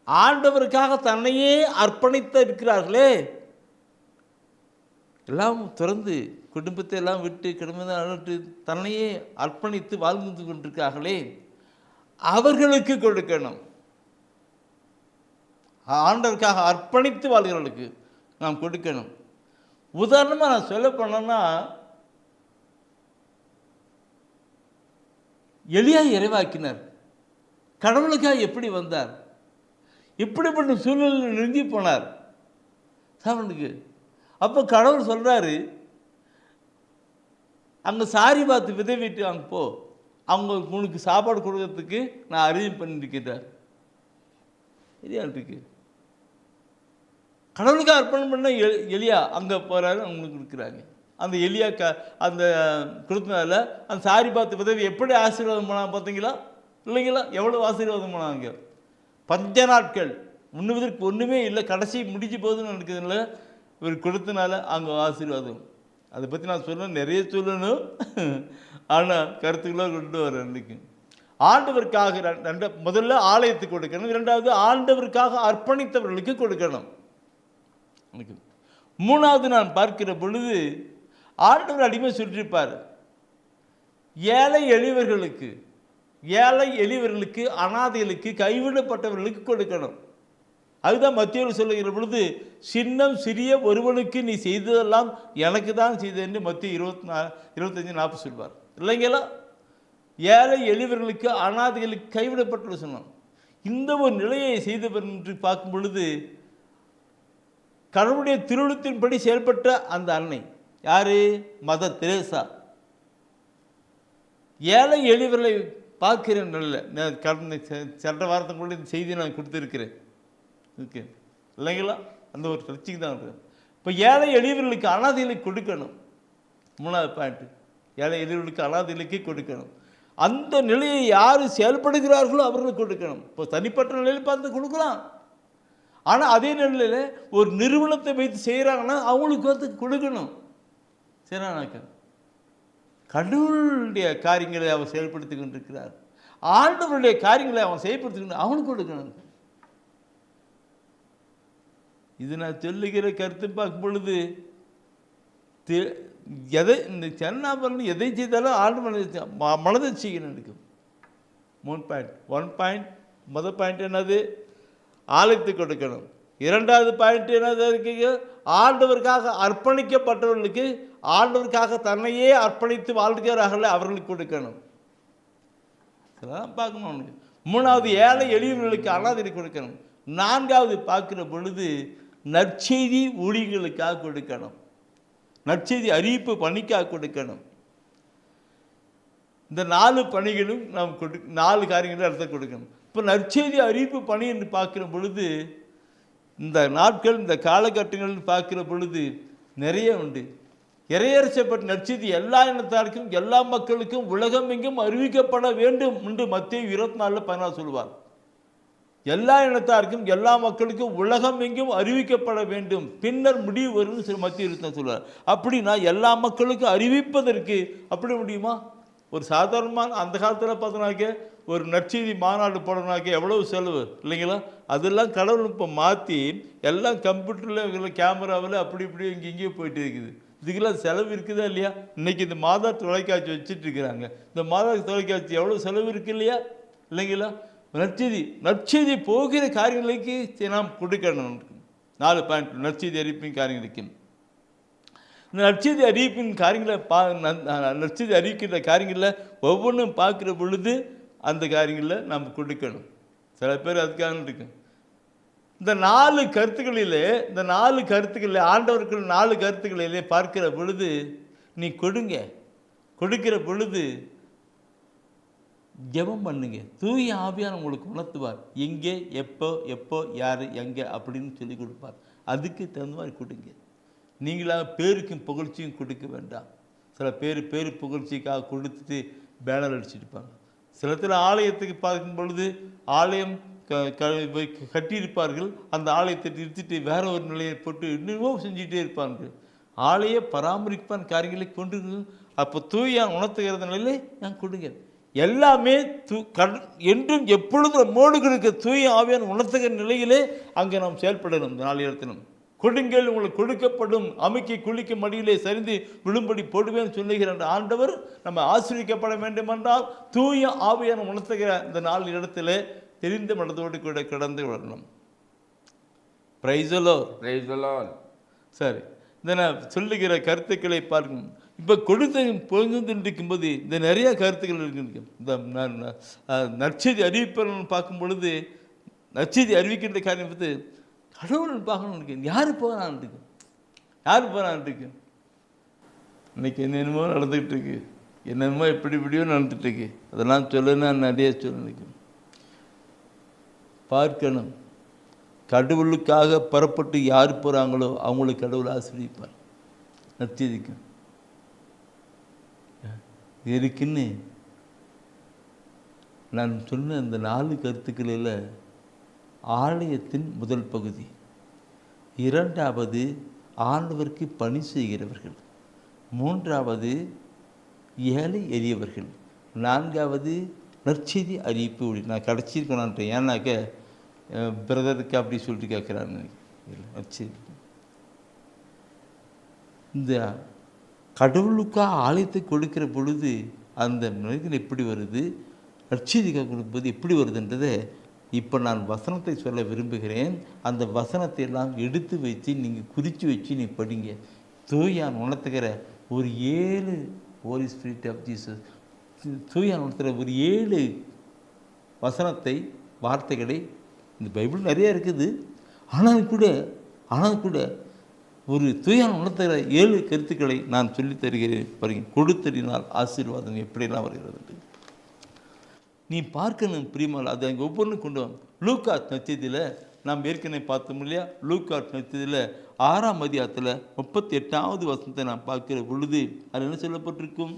ஆண்டவருக்காக தன்னையே அர்ப்பணித்து இருக்கிறார்களே, எல்லாம் திறந்து குடும்பத்தை எல்லாம் விட்டு குடும்பத்தை தன்னையே அர்ப்பணித்து வாழ்ந்து கொண்டிருக்கிறார்களே, அவர்களுக்கு கொடுக்கணும். ஆண்டவருக்காக அர்ப்பணித்து வாழ்கிறவர்களுக்கு நாம் கொடுக்கணும். உதாரணமாக நான் சொல்ல போனேன்னா, எலியா இறைவாக்கினர் கடவுளுக்காக எப்படி வந்தார், இப்படிப்பட்ட சூழ்நிலையில் நெருங்கி போனார் சாவனுக்கு. அப்போ கடவுள் சொல்கிறாரு, அங்கே சாரி பார்த்து விதை வீட்டு அங்கே போ, அவங்க உனக்கு சாப்பாடு கொடுக்கறதுக்கு நான் அரேஞ்ச் பண்ணியிருக்கிறார். இருக்கு கடவுளுக்கு அர்ப்பணம் பண்ண எலியா அங்கே போகிறாரு, அவங்களுக்கு கொடுக்குறாங்க. அந்த எலியா அந்த கொடுத்தனால அந்த சாரி பார்த்து விதவி எப்படி ஆசீர்வாதம் பண்ணாங்க பார்த்தீங்களா இல்லைங்களா? எவ்வளோ ஆசீர்வாதம் பண்ணாங்க. 5 நாட்கள் முன்னுவதற்கு ஒன்றுமே இல்லை, கடைசி முடிஞ்சு போகுதுன்னு நினைக்கிறதுனால இவர் கொடுத்தனால அங்கே ஆசீர்வாதம். அதை பற்றி நான் சொல்லணும், நிறைய சொல்லணும், ஆனால் கருத்துக்களாக கொண்டு வர அன்றைக்கு. ஆண்டவருக்காக முதல்ல ஆலயத்துக்கு கொடுக்கணும், 2வது ஆண்டவருக்காக அர்ப்பணித்தவர்களுக்கு கொடுக்கணும். 3வது நான் பார்க்கிற பொழுது, ஆண்டவர் அடிமை சொல்லியிருப்பார், ஏழை எளியவர்களுக்கு அனாதைகளுக்கு கைவிடப்பட்டவர்களுக்கு கொடுக்கணும். அதுதான் மத்தியில் சொல்லுகிற பொழுது, சின்னம் சிறிய ஒருவனுக்கு நீ செய்ததெல்லாம் எனக்கு தான் செய்தது மத்திய 25-40 சொல்வார் இல்லைங்களா? ஏழை எளியவர்களுக்கு அனாதைகளுக்கு கைவிடப்பட்டு சொன்னோம். இந்த ஒரு நிலையை செய்தவர் என்று பார்க்கும் பொழுது, கடவுளுடைய திருவுளத்தின்படி செயல்பட்ட அந்த அன்னை யாரு? Mother Teresa. ஏழை எளியவர்களை பார்க்கிறேன். கடந்த சென்ற வாரத்துக்குள்ள இந்த செய்தியை நான் கொடுத்துருக்கிறேன். ஓகே இல்லைங்களா? அந்த ஒரு பிரச்சனை தான் இருக்கு. இப்போ ஏழை எளியவர்களுக்கு அனாதைகளுக்கு கொடுக்கணும். 3வது பாயிண்ட். ஏழை எளியவர்களுக்கு அனாதைகளுக்கு கொடுக்கணும். அந்த நிலையை யார் செயல்படுகிறார்களோ அவர்களுக்கு கொடுக்கணும். இப்போ தனிப்பட்ட நிலையில் பார்த்து கொடுக்கலாம். ஆனால் அதே நிலையில் ஒரு நிறுவனத்தை வைத்து செய்கிறாங்கன்னா அவங்களுக்கு வந்து கொடுக்கணும். சரினாக்க கடவுளுடைய காரியங்களை அவன் செயல்படுத்தி கொண்டிருக்கிறார், ஆண்டவருடைய காரியங்களை அவன் செயல்படுத்தி கொண்டு அவனுக்கு கொடுக்கணும். இது நான் சொல்லுகிற கருத்து பார்க்கும் பொழுது எதை இந்த சென்னாபரணி எதை செய்தாலும் ஆண்டு மனதை செய்யணும். எனக்கு 3 பாயிண்ட் முதல் பாயிண்ட் என்னது? ஆலயத்துக்கு கொடுக்கணும். இரண்டாவது பாயிண்ட் என்னது இருக்கு? ஆண்டவருக்காக அர்ப்பணிக்கப்பட்டவர்களுக்கு, ஆண்டவருக்காக தன்னையே அர்ப்பணித்து வாழ்கிறார்கள் அவர்களுக்கு கொடுக்கணும். இதெல்லாம் பார்க்கணும் அவனுக்கு. மூணாவது ஏழை எளியவர்களுக்கு அனாதை கொடுக்கணும். நான்காவது பார்க்குற பொழுது நற்செய்தி ஊழியர்களுக்காக கொடுக்கணும், நற்செய்தி அறிவிப்பு பணிக்காக கொடுக்கணும். இந்த 4 பணிகளும் நாம் 4 காரியங்களும் இடத்த கொடுக்கணும். இப்போ நற்செய்தி அறிவிப்பு பணி என்று பார்க்குற பொழுது இந்த நாட்கள் இந்த காலகட்டங்கள் பார்க்குற பொழுது நிறைய உண்டு. இறையரசப்பட்ட நற்செய்தி எல்லா இனத்தாருக்கும் எல்லா மக்களுக்கும் உலகம் எங்கும் அறிவிக்கப்பட வேண்டும் என்று மத்தேயு 24:14 சொல்வார். எல்லா இனத்தாருக்கும் எல்லா மக்களுக்கும் உலகம் எங்கும் அறிவிக்கப்பட வேண்டும், பின்னர் முடிவு வரும்னு சொல்லி மத்தேயு 24 சொல்வார். அப்படின்னா எல்லா மக்களுக்கும் அறிவிப்பதற்கு அப்படி முடியுமா? ஒரு சாதாரணமான அந்த காலத்தில் பார்த்தோன்னாக்க ஒரு நற்செய்தி மாநாடு போடணுனாக்க எவ்வளவு செலவு இல்லைங்களா? அதெல்லாம் கடவுள் இப்போ மாற்றி எல்லாம் கம்ப்யூட்டரில் கேமராவில் அப்படி இப்படி இங்கேயோ போயிட்டு இருக்குது. இதுக்கெல்லாம் செலவு இருக்குதா இல்லையா? இன்றைக்கி இந்த மாதா தொலைக்காட்சி வச்சுட்டு இருக்கிறாங்க. இந்த மாதா தொலைக்காட்சி எவ்வளோ செலவு இருக்குது இல்லையா? இல்லைங்களா? நற்செய்தி போகிற காரியங்களுக்கு நாம் கொடுக்கணும். 4 பாயிண்ட் நற்செய்தி அறிவிப்பின் காரியங்களுக்கு. இந்த நற்செய்தி அறிவிப்பின் காரியங்களை நற்செய்தி அறிவிக்கின்ற காரியங்களில் ஒவ்வொன்றும் பார்க்குற பொழுது அந்த காரியங்களில் நாம் கொடுக்கணும். சில பேர் அதுக்காக இருக்கு. இந்த 4 கருத்துக்களில் ஆண்டவர்கள் 4 கருத்துக்களிலே பார்க்கிற பொழுது நீ கொடுக்கிற பொழுது ஜெபம் பண்ணுங்க. தூய ஆவியார் உங்களுக்கு உணர்த்துவார், எங்கே எப்போ யார் எங்கே அப்படின்னு சொல்லி கொடுப்பார். அதுக்கு தகுந்த மாதிரி கொடுங்க. நீங்களாக பேருக்கும் புகழ்ச்சியும் கொடுக்க வேண்டாம். சில பேர் புகழ்ச்சிக்காக கொடுத்துட்டு பேனர் அடிச்சுட்டுப்பாங்க. சிலத்தில் ஆலயத்துக்கு பார்க்கும் பொழுது ஆலயம் கட்டியிருப்பார்கள், அந்த ஆலயத்தை நிறுத்திட்டு வேற ஒரு நிலையை போட்டு இன்னுமோ செஞ்சுட்டே இருப்பார்கள். ஆலய பராமரிப்பான் காரியங்களை கொண்டு அப்போ தூயான் உணர்த்துகிற நிலையிலே நான் கொடுங்க. எல்லாமே என்றும் எப்பொழுதும் நம்மோடு கொடுக்க தூய ஆவியான் உணர்த்துகிற நிலையிலே அங்கே நாம் செயல்படணும். இந்த 4 இடத்திலும் கொடுங்கள் உங்களுக்கு கொடுக்கப்படும், அமைக்கை குளிக்கும் மடியிலே சரிந்து விழும்படி போடுவேன் சொல்லுகிற ஆண்டவர் நம்ம ஆசீர்வதிக்கப்பட வேண்டும் என்றால் தூய ஆவியான உணர்த்துகிற இந்த 4 இடத்துல தெரிந்த மனதோடு கூட கடந்து விடணும். Praise the Lord. சரி, இந்த நான் சொல்லுகிற கருத்துக்களை பார்க்கணும். இப்போ கொடுத்து பொழுதுக்கும்போது இந்த நிறைய கருத்துக்கள் இருக்கு. இந்த நற்செய்தி அறிவிப்பவர்கள் பார்க்கும் பொழுது நற்செய்தி அறிவிக்கின்ற காரியம் பார்த்து கடவுள் பார்க்கணும் இருக்கு. யார் போகிறான் இருக்கு. இன்னைக்கு என்னென்னமோ நடந்துக்கிட்டு இருக்கு, என்னென்னமோ இப்படியோ நடந்துகிட்டு இருக்கு. அதெல்லாம் நான் நிறைய சொல்லிருக்கேன். பார்க்கணும். கடவுளுக்காக புறப்பட்டு யார் போகிறாங்களோ அவங்களுக்கு கடவுள் ஆசீர்வதிப்பார். நற்செய்திக்கு இருக்குன்னு நான் சொன்ன இந்த 4 கருத்துக்களில் ஆலயத்தின் முதல் பகுதி, 2வது ஆண்டவருக்கு பணி செய்கிறவர்கள், 3வது ஏழை எளியவர்கள், 4வது நற்செய்தி அறிவிப்பு. நான் கடைசிருக்கணுன்றேன், ஏன்னாக்க பிரதருக்கு அப்படி சொல்லிட்டு கேட்குறான்னு. நற்செய்தி இந்த கடவுளுக்காக ஆலயத்தை கொடுக்கிற பொழுது அந்த மனிதன் எப்படி வருது, நற்செய்திக்காக கொடுக்கும்போது எப்படி வருதுன்றதை இப்போ நான் வசனத்தை சொல்ல விரும்புகிறேன். அந்த வசனத்தை எல்லாம் எடுத்து வச்சு நீங்கள் குறித்து வச்சு நீ படிங்க. தூயான் உணர்த்துகிற ஒரு 7 ஹோலி ஸ்பிரிட் ஆஃப் ஜீசஸ், தூயான் உணர்த்துகிற ஒரு 7 வசனத்தை வார்த்தைகளை இந்த பைபிள் நிறையா இருக்குது. ஆனால் கூட ஒரு தூயான் உணர்த்துகிற 7 கருத்துக்களை நான் சொல்லித் தருகிறேன். பாருங்க, கொடுத்தறினால் ஆசீர்வாதம் எப்படியெல்லாம் வருகிறது நீ பார்க்கணும். பிரியமால் அது அங்கே ஒவ்வொன்றும் கொண்டு வாங்க. லூக்கா நற்செய்தியில் நாம் ஏற்கனவே பார்த்தோம் இல்லையா? லூக்கா நற்செய்தியில் 6ஆம் அதிகாரத்தில் 38வது வசனத்தை நாம் பார்க்கிற பொழுது அது என்ன சொல்லப்பட்டிருக்கும்?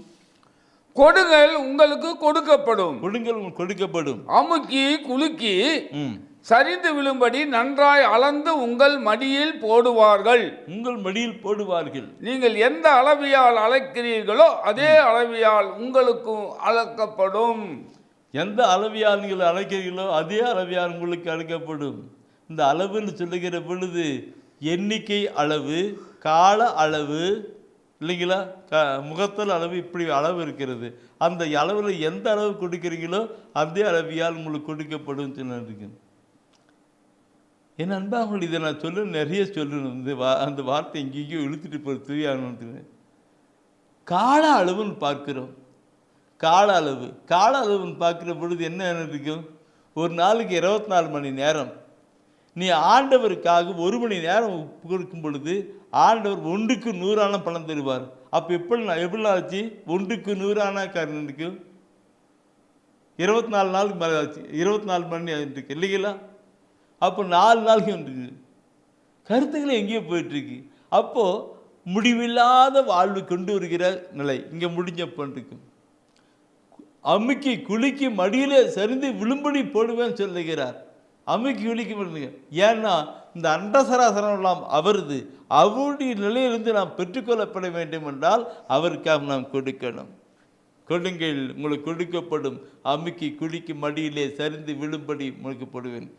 கொடுங்கள் உங்களுக்கு கொடுக்கப்படும். கொடுங்கள் உங்களுக்கு கொடுக்கப்படும். அமுக்கி குலுக்கி ம். சரிந்து விழும்படி நன்றாய் அளந்து உங்கள் மடியில் போடுவார்கள். உங்கள் மடியில் போடுவார்கள். நீங்கள் எந்த அளவியால் அளக்கிறீர்களோ அதே அளவியால் உங்களுக்கும் அளக்கப்படும். எந்த அளவியால் நீங்கள் அழைக்கிறீர்களோ அதே அளவியால் உங்களுக்கு அழைக்கப்படும். இந்த அளவுன்னு சொல்லுகிற பொழுது எண்ணிக்கை அளவு, கால அளவு இல்லைங்களா, முகத்தல் அளவு, இப்படி அளவு இருக்கிறது. அந்த அளவில் எந்த அளவு கொடுக்குறீங்களோ அதே அளவியால் உங்களுக்கு கொடுக்கப்படும் சொல்லிருக்கு. என் அன்பாக இதை நான் நிறைய சொல்லணும். அந்த வார்த்தை எங்கேயோ இழுத்துட்டு போய் தூயானு கால அளவுன்னு பார்க்குறோம். கால அளவுன்னு பார்க்குற பொழுது என்ன இருக்கும்? ஒரு நாளுக்கு 24 மணி நேரம் நீ ஆண்டவருக்காக 1 மணி நேரம் கொடுக்கும் பொழுது ஆண்டவர் 1க்கு 100 பணம் தருவார். அப்போ எப்படி ஆச்சு? 1க்கு 100 காரனுக்கு 24 நாளுக்கு மேலே ஆச்சு. 24 மணி இருக்கு இல்லைங்களா? அப்போ 4 நாளைக்கு வந்துருக்கு. கருத்துக்களை எங்கேயோ போயிட்டுருக்கு. அப்போது முடிவில்லாத வாழ்வு கொண்டு வருகிற நிலை இங்கே முடிஞ்சப்போன்றிருக்கும். அமுக்கி குலுக்கி மடியிலே சரிந்து விழும்படி போடுவேன்னு சொல்லுகிறார். அமுக்கி குலுக்கி பண்ணுங்க. ஏன்னா இந்த அண்டசராசனம் எல்லாம் அவரது. அவருடைய நிலையிலிருந்து நாம் பெற்றுக்கொள்ளப்பட வேண்டும் என்றால் அவருக்காக நாம் கொடுக்கணும். கொடுங்கள் உங்களுக்கு கொடுக்கப்படும். அமுக்கி குலுக்கி மடியிலே சரிந்து விழும்படி உங்களுக்கு போடுவேன்.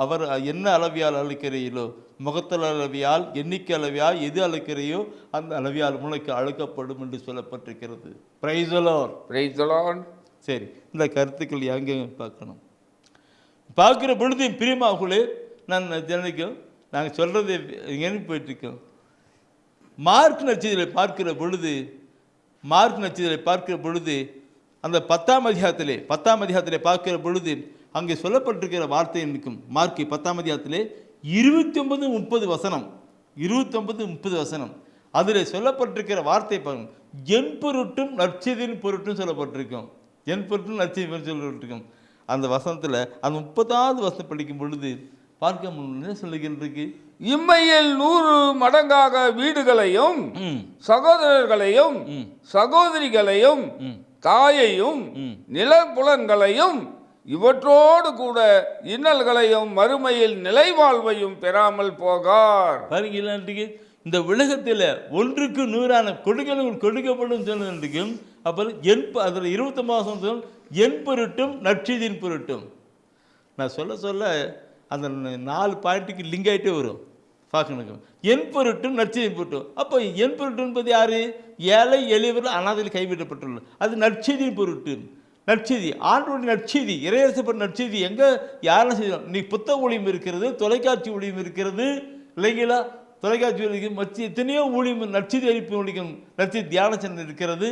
அவர் என்ன அளவியால் அழைக்கிறீர்களோ, முகத்தல் அளவியால், எண்ணிக்கை அளவியால் எது அழைக்கிறையோ அந்த அளவியால் உனக்கு அழைக்கப்படும் என்று சொல்லப்பட்டிருக்கிறது. Praise the Lord. Praise the Lord. சரி, இந்த கருத்துக்கள் எங்கே பார்க்கணும்? பார்க்குற பொழுது பிரியமாகலே நான் ஜனக்கும் நாங்கள் சொல்கிறது எங்கே போயிட்டுருக்கோம். மார்க் நட்சத்திரத்தை பார்க்கிற பொழுது அந்த 10ஆம் அதிகாரத்திலே பார்க்கிற பொழுது அங்கே சொல்லப்பட்டிருக்கிற வார்த்தை இருக்கும். மார்க் 10ஆம் அதிகாரத்திலே 29-30 வசனம், 29-30 வசனம். அதில் சொல்லப்பட்டிருக்கிற வார்த்தை பாருங்க. என் பொருட்டும் நற்செய்தியின் பொருட்டும் சொல்லப்பட்டிருக்கும். என் பொருட்டும் நற்செய்தி சொல்லப்பட்டிருக்கும். அந்த வசனத்தில் அந்த 30ஆவது வசனம் படிக்கும் பொழுது பார்க்க என்ன சொல்லுகின்றது? இம்மையில் 100 மடங்காக வீடுகளையும் சகோதரர்களையும் சகோதரிகளையும் தாயையும் நிலப்புலன்களையும் இவற்றோடு கூட இன்னல்களையும் மறுமையில் நிலைவாழ்வையும் பெறாமல் போகார். பாருங்க, இந்த உலகத்தில் 1க்கு 100 கொடுக்கப்படும் சொன்னதுக்கும் அப்புறம் அதில் 29 என் பொருட்டும் நற்செய்தியின் பொருட்டும். நான் சொல்ல அந்த 4 பாயிண்ட்டுக்கு லிங்க் ஆகிட்டே வரும். பார்க்கணும். என் பொருட்டும் நற்செய்தியின் பொருட்டும். அப்போ என் பொருட்டு என்பது யார்? ஏழை எளியவர்கள் அனாதையில் கைவிடப்பட்டுள்ளது. அது நற்செய்தியின் பொருட்டு. நற்செய்தி, ஆண்டோடைய நற்செய்தி, இறையரசப்பட்ட நற்செய்தி எங்கே யாரும் செய்யணும்? இன்னைக்கு புத்தக ஊழியம் இருக்கிறது, தொலைக்காட்சி ஊழியம் இருக்கிறது இல்லைங்களா? தொலைக்காட்சி ஊழியம் மற்ற எத்தனையோ ஊழியம், நற்செய்தி அறிவிப்பு ஊழியம், நற்செய்தி தியான சேனல் இருக்கிறது.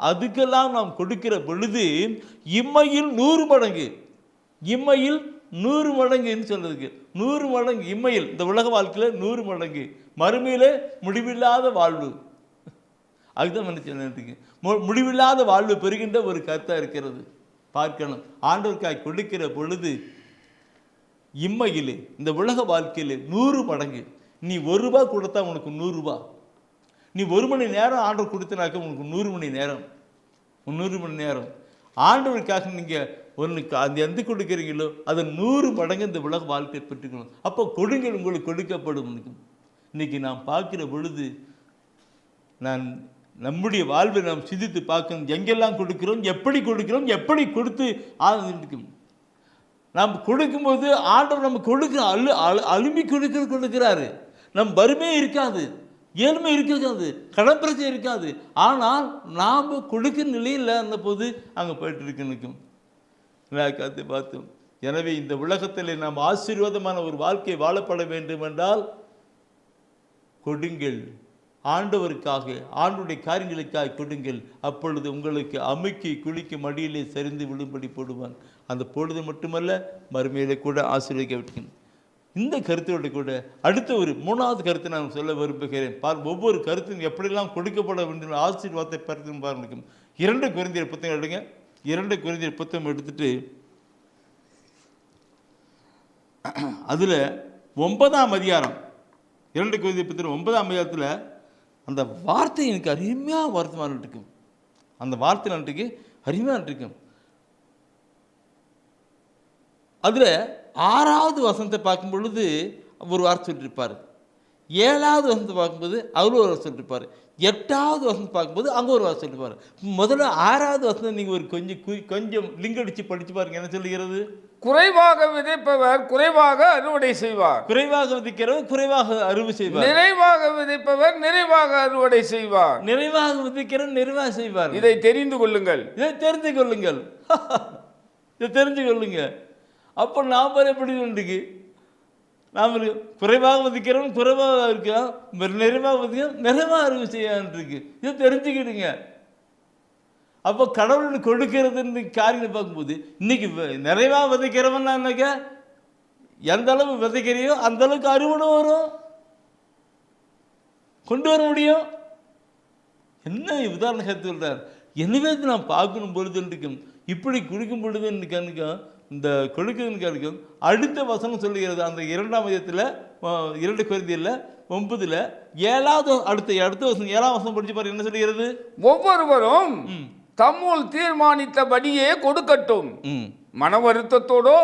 அதுக்கெல்லாம் நாம் கொடுக்கிற பொழுது இம்மையில் 100 மடங்கு, இம்மையில் 100 மடங்குன்னு சொல்றதுக்கு 100 மடங்கு இம்மையில், இந்த உலக வாழ்க்கையில் 100 மடங்கு, மறுமையிலே முடிவில்லாத வாழ்வு. அதுதான் நினைச்சு முடிவில்லாத வாழ்வு பெறுகின்ற ஒரு கருத்தாக இருக்கிறது. பார்க்கணும். ஆண்டவருக்காய் கொடுக்கிற பொழுது இம்மையிலே இந்த உலக வாழ்க்கையில் 100 மடங்கு. நீ 1 ரூபா கொடுத்தா உனக்கு 100 ரூபா. நீ 1 மணி நேரம் ஆண்டவர் கொடுத்தனாக்க உனக்கு 100 மணி நேரம். 100 மணி நேரம் ஆண்டவருக்காக நீங்கள் ஒன்றுக்கு அந்த எந்த கொடுக்குறீங்களோ அதை 100 மடங்கு இந்த உலக வாழ்க்கையை பெற்றுக்கணும். அப்போ கொடுங்கள் உங்களுக்கு கொடுக்கப்படும். இன்னைக்கு நாம் பார்க்கிற பொழுது நம்முடைய வாழ்வை நாம் சிந்தித்து பார்க்கணும். எங்கெல்லாம் கொடுக்கிறோம், எப்படி கொடுக்கிறோம், எப்படி கொடுத்து இருக்கும். நாம் கொடுக்கும்போது ஆண்டவர் நமக்கு அலுமி கொடுக்கிறாரு. நம் வறுமையே இருக்காது, ஏழ்மை இருக்காது, கடன் பிரச்சனை இருக்காது. ஆனால் நாம் கொடுக்கிற நிலையில் அந்த போது அங்கே போயிட்டு இருக்கணும். காத்து பார்த்தோம். எனவே இந்த உலகத்தில் நாம் ஆசீர்வாதமான ஒரு வாழ்க்கை வாழப்பட வேண்டும் என்றால் கொடுங்கள். ஆண்டவருக்காக, ஆண்டுடைய காரியங்களுக்காக கொடுங்கள். அப்பொழுது உங்களுக்கு அமுக்கி குளிக்கும் மடியிலே சரிந்து விழும்படி போடுவான். அந்த போடுவது மட்டுமல்ல, மறுமையிலே கூட ஆசீர்வதிக்க வைக்கணும். இந்த கருத்தோடு கூட அடுத்த ஒரு 3வது கருத்தை நான் சொல்ல விரும்புகிறேன். ஒவ்வொரு கருத்தும் எப்படிலாம் கொடுக்கப்பட வேண்டும் ஆசீர்வாதத்தை பார்த்து பாருங்க. 2 கொரிந்தியர் புத்தகம் எடுங்க. 2 கொரிந்தியர் புத்தகம் எடுத்துட்டு அதில் 9ஆம் அதிகாரம், 2 கொரிந்தியர் புத்தகம் 9ஆம் அதிகாரத்தில் அந்த வார்த்தை எனக்கு அருமையாக வருத்தமாக இருக்கும். அந்த வார்த்தை நன்றிக்கு அருமையாக இருக்கும். அதில் 6வது வசனத்தை பார்க்கும் பொழுது ஒரு வார்த்தை சொல்லியிருப்பார், 7வது வசனத்தை பார்க்கும்போது அதில் ஒரு வார்த்தை சொல்லியிருப்பார், 8வது வசனத்தை பார்க்கும்போது அங்கே ஒரு வார்த்தை சொல்லியிருப்பார். முதல்ல 6வது வசனம் நீங்கள் ஒரு கொஞ்சம் லிங்க் அடித்து படித்து பாருங்க. என்ன சொல்லுகிறது? குறைவாக விதைப்பவர் குறைவாக அறுவடை செய்வார். குறைவாக விதைக்கிறவர் குறைவாக அறுவடை செய்வார். நிறைவாக விதைப்பவர் நிறைவாக அறுவடை செய்வார். நிறைவாக விதைக்கிறவர் நிறைவாக செய்வார். இதை தெரிந்து கொள்ளுங்கள். இதை தெரிந்து கொள்ளுங்கள். இதை தெரிஞ்சு கொள்ளுங்க. அப்போ நாம் எப்படி இருக்கு? நாம் குறைவாக விதிக்கிறவன் குறைவாக இருக்கான், நிறைவாக விதிக்க நிறைவாக அறுவடை செய்யான் இருக்கு. இதை தெரிஞ்சுக்கிடுங்க. அப்போ கடவுள் கொடுக்கறதுன்னு காரியங்களை பார்க்கும்போது இன்னைக்கு நிறைவாக விதைக்கிறவன் என்னக்கா எந்த அளவு விதைக்கிறியோ அந்த அளவுக்கு அறுவடை வரும், கொண்டு வர முடியும். என்ன உதாரண கருத்து சொல்றார். எனவே நான் பார்க்கணும் பொழுது இருக்கும், இப்படி கொடுக்கும் பொழுது கண்ணுக்கும் இந்த கொடுக்குதுன்னு கணக்கும் அடுத்த வசனம் சொல்லுகிறது. அந்த 2ஆம் அதிகாரத்தில் 2 கொரிந்தியரில் 9 7வது அடுத்த வசனம் 7ஆம் வசனம் படிச்சு பாருங்க. என்ன சொல்லுகிறது? ஒவ்வொருவரும் தம்முள் தீர்மானித்தபடியே கொடுக்கட்டும், மன வருத்தத்தோடோ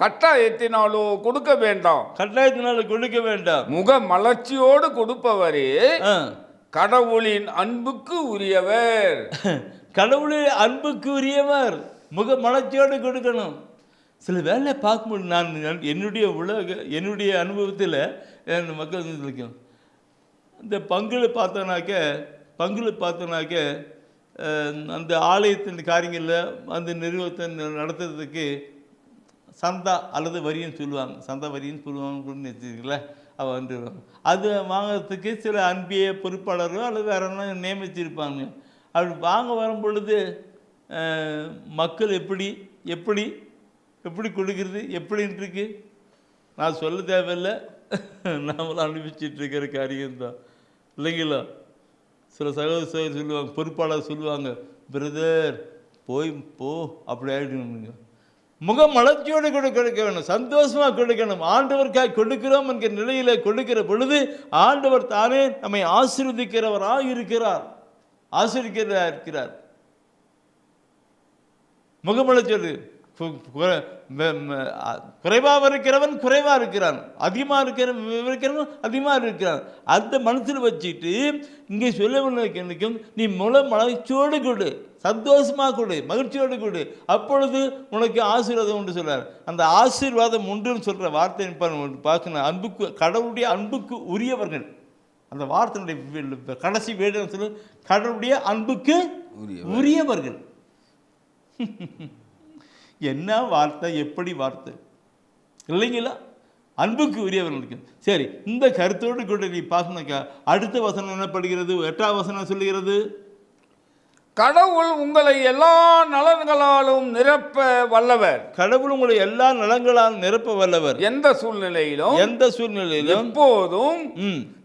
கட்டாயத்தினாலோ கொடுக்க வேண்டாம். கட்டாயத்தினால கொடுக்க வேண்டாம். முக மலர்ச்சியோடு கொடுப்பவரே கடவுளின் அன்புக்கு உரியவர். கடவுளின் அன்புக்கு உரியவர். முக மலர்ச்சியோடு கொடுக்கணும். சில வேலை பார்க்கும்போது நான் என்னுடைய அனுபவத்தில் என் மக்கள் இருக்கும். இந்த பங்குல பார்த்தோன்னாக்க அந்த ஆலயத்தின் காரியங்களில் அந்த நிறுவனத்தை நடத்துறதுக்கு சந்தா அல்லது வரின்னு சொல்லுவாங்க. சந்தா வரின்னு சொல்லுவாங்கன்னு வச்சுக்கல. அவள் வந்து அது வாங்கிறதுக்கு சில அன்பிய பொறுப்பாளர்களோ அல்லது வேற என்ன நியமிச்சிருப்பாங்க. அப்படி வாங்க வரும் பொழுது மக்கள் எப்படி எப்படி எப்படி கொடுக்குறது எப்படின்ட்டு இருக்கு நான் சொல்ல தேவையில்லை. நாமளும் அனுபவிச்சிட்ருக்கிற காரியம்தான் இல்லைங்களா? சில சகோதரர் சொல்லுவாங்க, பொறுப்பாளர் சொல்லுவாங்க, பிரதர் போ அப்படி ஆகிடணுங்க. முக மலர்ச்சியோடு கொடுக்க வேணும், சந்தோஷமாக கொடுக்கணும். ஆண்டவருக்காக கொடுக்கிறோம் என்கிற நிலையில் கொடுக்கிற பொழுது ஆண்டவர் தானே நம்மை ஆசீர்வதிக்கிறவராக இருக்கிறார், இருக்கிறார். முகமலர்ச்சியோடு குறைவாக இருக்கிறவன் குறைவாக இருக்கிறான், அதிகமாக இருக்கிறவன் அதிகமாக இருக்கிறான். அந்த மனசில் வச்சுட்டு இங்கே சொல்லவனுக்கும் நீ மலர்ச்சியோடு கொடு, சந்தோஷமாக கொடு, மகிழ்ச்சியோடு கொடு, அப்பொழுது உனக்கு ஆசீர்வாதம் உண்டு சொல்கிறார். அந்த ஆசீர்வாதம் உண்டுன்னு சொல்கிற வார்த்தை பார்க்கணும். அன்புக்கு கடவுளுடைய அன்புக்கு உரியவர்கள். அந்த வார்த்தையினுடைய கடைசி வேடு சொல்லு, கடவுளுடைய அன்புக்கு உரியவர்கள். என்ன வார்த்தை, எப்படி வார்த்தை இல்லைங்களா? அன்புக்கு உரியவர்களுக்கு. சரி, இந்த கருத்தோடு கூட நீ பார்க்கணுக்கா அடுத்த வசனம் என்ன படுகிறது? 8ஆம் வசனம் சொல்லுகிறது, கடவுள் உங்களை எல்லா நலன்களாலும் நிரப்ப வல்லவர். கடவுள் உங்களை எல்லா நலன்களாலும் நிரப்ப வல்லவர். எந்த சூழ்நிலையிலும் எப்போதும்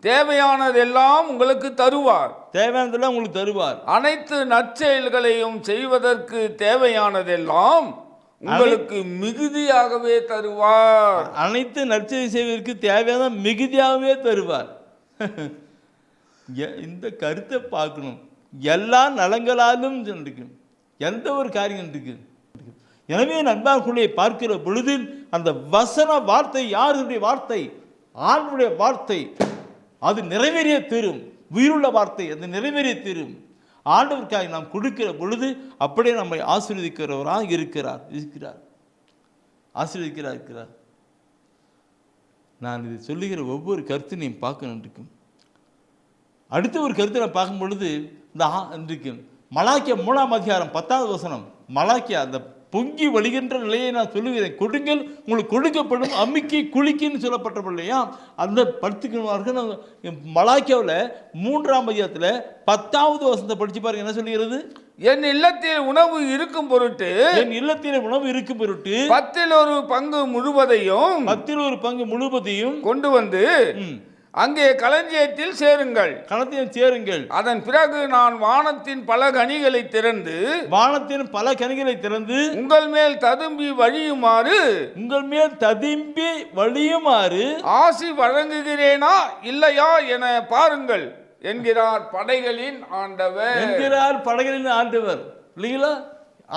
தேவையானதெல்லாம் உங்களுக்கு தருவார். தேவையானதெல்லாம் உங்களுக்கு தருவார். அனைத்து நற்செயல்களையும் செய்வதற்கு தேவையானதெல்லாம் உங்களுக்கு மிகுதியாகவே தருவார். அனைத்து நற்செயல் செய்வதற்கு தேவையான மிகுதியாகவே தருவார். இந்த கருத்தை பார்க்கணும். எல்லா நலங்களாலும் இருக்கு, எந்த ஒரு காரியம் இருக்கு. எனவே நண்பர்களுடைய பார்க்கிற பொழுது அந்த வசன வார்த்தை யாருடைய வார்த்தை? ஆண்டுடைய வார்த்தை. அது நிறைவேறிய தீரும். உயிருள்ள வார்த்தை, அது நிறைவேறிய தீரும். ஆண்டவருக்காக நாம் கொடுக்கிற பொழுது அப்படியே நம்மை ஆசீர்வதிக்கிறவராக இருக்கிறார். ஆசீர்வதிக்கிறார். நான் இது சொல்லுகிற ஒவ்வொரு கருத்தையும் பார்க்கணும் இருக்கும். அடுத்த ஒரு கருத்தை நான் பார்க்கும் பொழுது இன்றைக்கு மலாக்கியா 3ஆம் அதிகாரம் 10வது வசனம், மலாக்கியா அந்த பொங்கி வழிகின்ற நிலையை நான் சொல்லுகிறேன். கொடுங்கள் உங்களுக்கு கொடுக்கப்படும், அம்மிக்கி குளிக்கின்னு சொல்லப்பட்ட இல்லையா? அந்த படுத்துக்கிறார்கள். மலாக்கியாவில் 3ஆம் அதிகாரத்தில் 10வது வசனத்தை படிச்சு பாருங்க. என்ன சொல்லுகிறது? என் இல்லத்தில் உணவு இருக்கும் பொருட்டு, என் இல்லத்தில் உணவு இருக்கும் பொருட்டு 10 பங்கு முழுவதையும் கொண்டு வந்து அங்கே களஞ்சியத்தில் சேருங்கள். அதன் பிறகு நான் வானத்தின் பல கனிகளை திறந்து உங்கள் மேல் ததும்பி வழியுமாறு ஆசி வழங்குகிறேனா இல்லையா என பாருங்கள். என்கிறார் படைகளின் ஆண்டவர். என்கிறார் படைகளின் ஆண்டவர். இல்லைங்களா?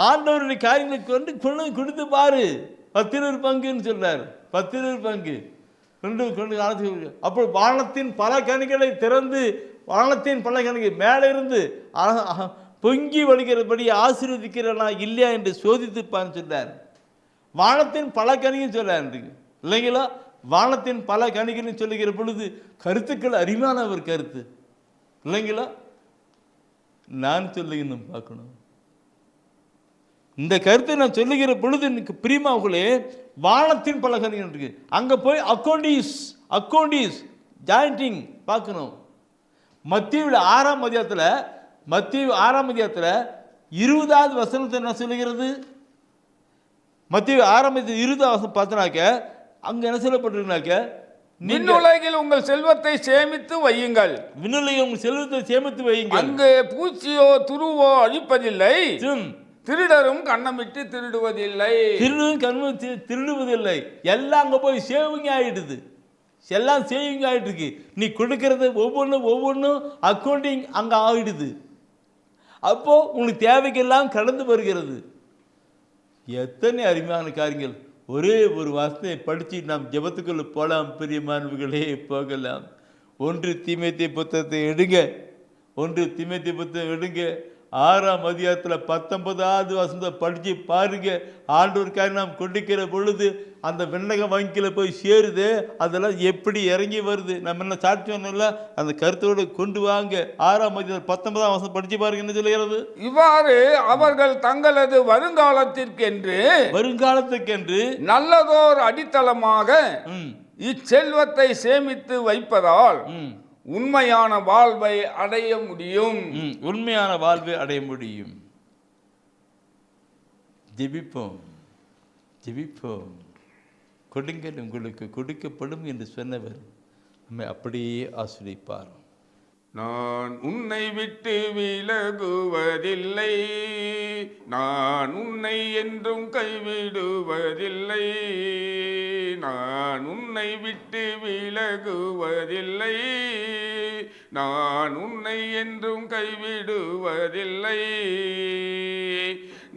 ஆண்டவருடைய காரியங்களுக்கு வந்து கொண்டு கொடுத்து பாரு. 10 பங்குன்னு சொல்றாரு. 10 பங்கு கொண்டு அப்போ வானத்தின் பல கனிகளை திறந்து, வானத்தின் பல கனிகள் மேலே இருந்து பொங்கி வழிகிறபடி ஆசீர்வதிக்கிறனா இல்லையா என்று சோதித்துப்பான்னு சொல்றார். வானத்தின் பல கனிகள் சொல்றாரு இல்லைங்களா? வானத்தின் பல கனிகள் சொல்லுகிற பொழுது கருத்துக்கள் அருமையான ஒரு கருத்து இல்லைங்களா? நான் சொல்லுகிறேன் பார்க்கணும். இந்த கருத்தை நான் சொல்லுகிற பொழுது எனக்கு பிரியமாவுகளே, வானத்தின் பல கனிகள் இருக்கு. அங்கே போய் அக்கௌண்டீஸ் ஜாயிண்டிங் பார்க்கணும். மத்தேயு 6ஆம் அதிகாரத்தில் 20வது வசனத்தை என்ன சொல்லுகிறது? மத்தேயு 6ஆம் அதிகாரம் 20வது வசனம் பார்த்தனாக்க அங்கே என்ன சொல்லப்பட்டிருக்குனாக்க, விண்ணுலகில் உங்கள் செல்வத்தை சேமித்து வையுங்கள். விண்ணுலகில் உங்கள் செல்வத்தை சேமித்து வையுங்கள். அங்கே பூச்சியோ துருவோ அழிப்பதில்லை, திருடரும் கண்ணமிட்டு திருடுவதில்லை. திருடுவதில்லை. எல்லாம் அங்கே போய் சேவிங் ஆகிடுது. எல்லாம் சேவிங் ஆகிட்டு இருக்கு. நீ கொடுக்கறது ஒவ்வொன்றும் அக்கௌண்டிங் அங்கே ஆகிடுது. அப்போ உங்களுக்கு தேவைக்கெல்லாம் கடந்து வருகிறது. எத்தனை அருமையான காரியங்கள்! ஒரே ஒரு வாசனை படித்து நாம் ஜெபத்துக்குள்ள போகலாம். பிரியமானவர்களே, போகலாம். 1 தீமோத்தேயு புத்தகத்தை எடுங்க. 1 தீமோத்தேயு புத்தகம் எடுங்க. 6ஆம் அதிகாரத்தில் 19வது வசனத்தை படித்து பாருங்க. ஆண்டவருக்காக நாம் கொடுக்கிற பொழுது அந்த விண்ணக வங்கியில் போய் சேருது. அதெல்லாம் எப்படி இறங்கி வருது? நம்ம என்ன சாட்சியம் அந்த கருத்தோடு கொண்டு வாங்க. 6ஆம் அதிகாரம் 19ஆம் வசனம் படித்து பாருங்க என்ன சொல்லுகிறது. இவ்வாறு அவர்கள் தங்களது வருங்காலத்துக்கென்று நல்லதோர் அடித்தளமாக இச்செல்வத்தை சேமித்து வைப்பதால் உண்மையான வாழ்வை அடைய முடியும். உண்மையான வாழ்வை அடைய முடியும். ஜெபிப்போம். கொடுங்கள் உங்களுக்கு கொடுக்கப்படும் என்று சொன்னவர் நம்மை அப்படியே ஆசீர்வதிப்பார். நான் உன்னை விட்டு விலகுவதில்லை, நான் உன்னை என்றும் கைவிடுவதில்லை, நான் உன்னை விட்டு விலகுவதில்லை, நான் உன்னை என்றும் கைவிடுவதில்லை,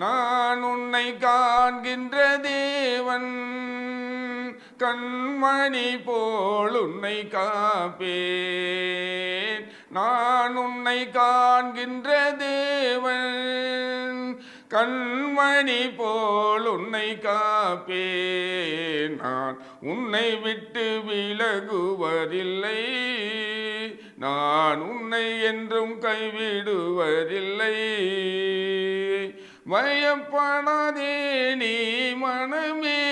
நான் உன்னை காண்கின்ற தேவன், கண்மணி போல் உன்னை காப்பேன், நான் உன்னை காண்கின்ற தேவன், கண்மணி போல் உன்னை காப்பேன், நான் உன்னை விட்டு விலகுவதில்லை, நான் உன்னை என்றும் கைவிடுவதில்லை. பயப்படாதே நீ மனமே,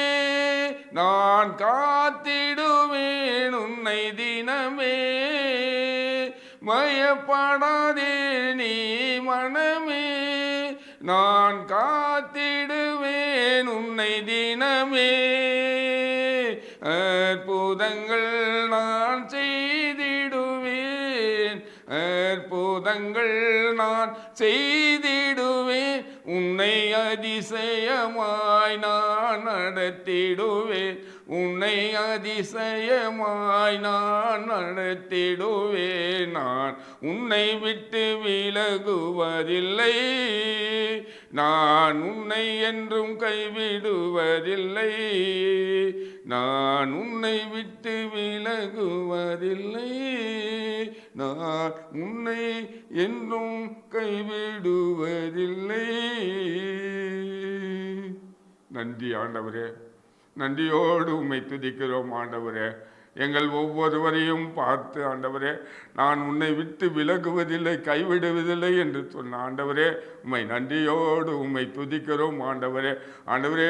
நான் காத்திடுவேன் உன்னை தினமே. பயப்படாதே நீ மனமே, நான் காத்திடுவேன் உன்னை தினமே. அற்புதங்கள் நான் செய்திடுவேன், அற்புதங்கள் நான் செய்திடுவேன், உன்னை அதிசயமாய் நான் நடத்திடுவேன், உன்னை அதிசயமாய் நான் நடத்திடுவேன். நான் உன்னை விட்டு விலகுவதில்லை, நான் உன்னை என்றும் கைவிடுவதில்லை, நான் உன்னை விட்டு விலகுவதில்லை, நான் உன்னை என்றும் கைவிடுவதில்லை. நன்றி ஆண்டவரே, நன்றியோடு உம்மை துதிக்கிறோம் ஆண்டவரே. எங்கள் ஒவ்வொருவரையும் பார்த்து ஆண்டவரே, நான் உன்னை விட்டு விலகுவதில்லை கைவிடுவதில்லை என்று சொன்ன ஆண்டவரே, உம்மை நன்றியோடு உம்மை துதிக்கிறோம் ஆண்டவரே. ஆண்டவரே,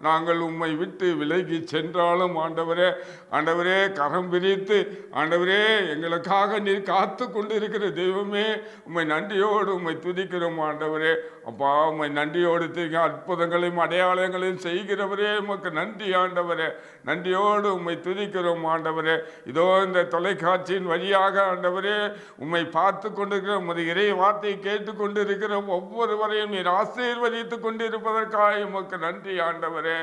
நாங்கள் உம்மை விட்டு விலகி சென்றாலும் ஆண்டவரே, ஆண்டவரே கரம் பிரித்து ஆண்டவரே எங்களுக்காக நீர் காத்து கொண்டு இருக்கிற தெய்வமே, உம்மை நன்றியோடு உம்மை துதிக்கிறோம் ஆண்டவரே. அப்பா, உம்மை நன்றியோடு அற்புதங்களையும் அடையாளங்களையும் செய்கிறவரே, உமக்கு நன்றி ஆண்டவரே. நன்றியோடு உம்மை உம்மை துதிக்கிறோம் ஆண்டவரே. இதோ இந்த தொலைக்காட்சியின் வழியாக ஆண்டவரே உம்மை பார்த்து கொண்டிருக்கிற உமது இறை வார்த்தையை கேட்டுக்கொண்டு இருக்கிற ஒவ்வொருவரையும் நீர் ஆசீர்வதித்து கொண்டிருப்பதற்காக உமக்கு நன்றி ஆண்டவரே.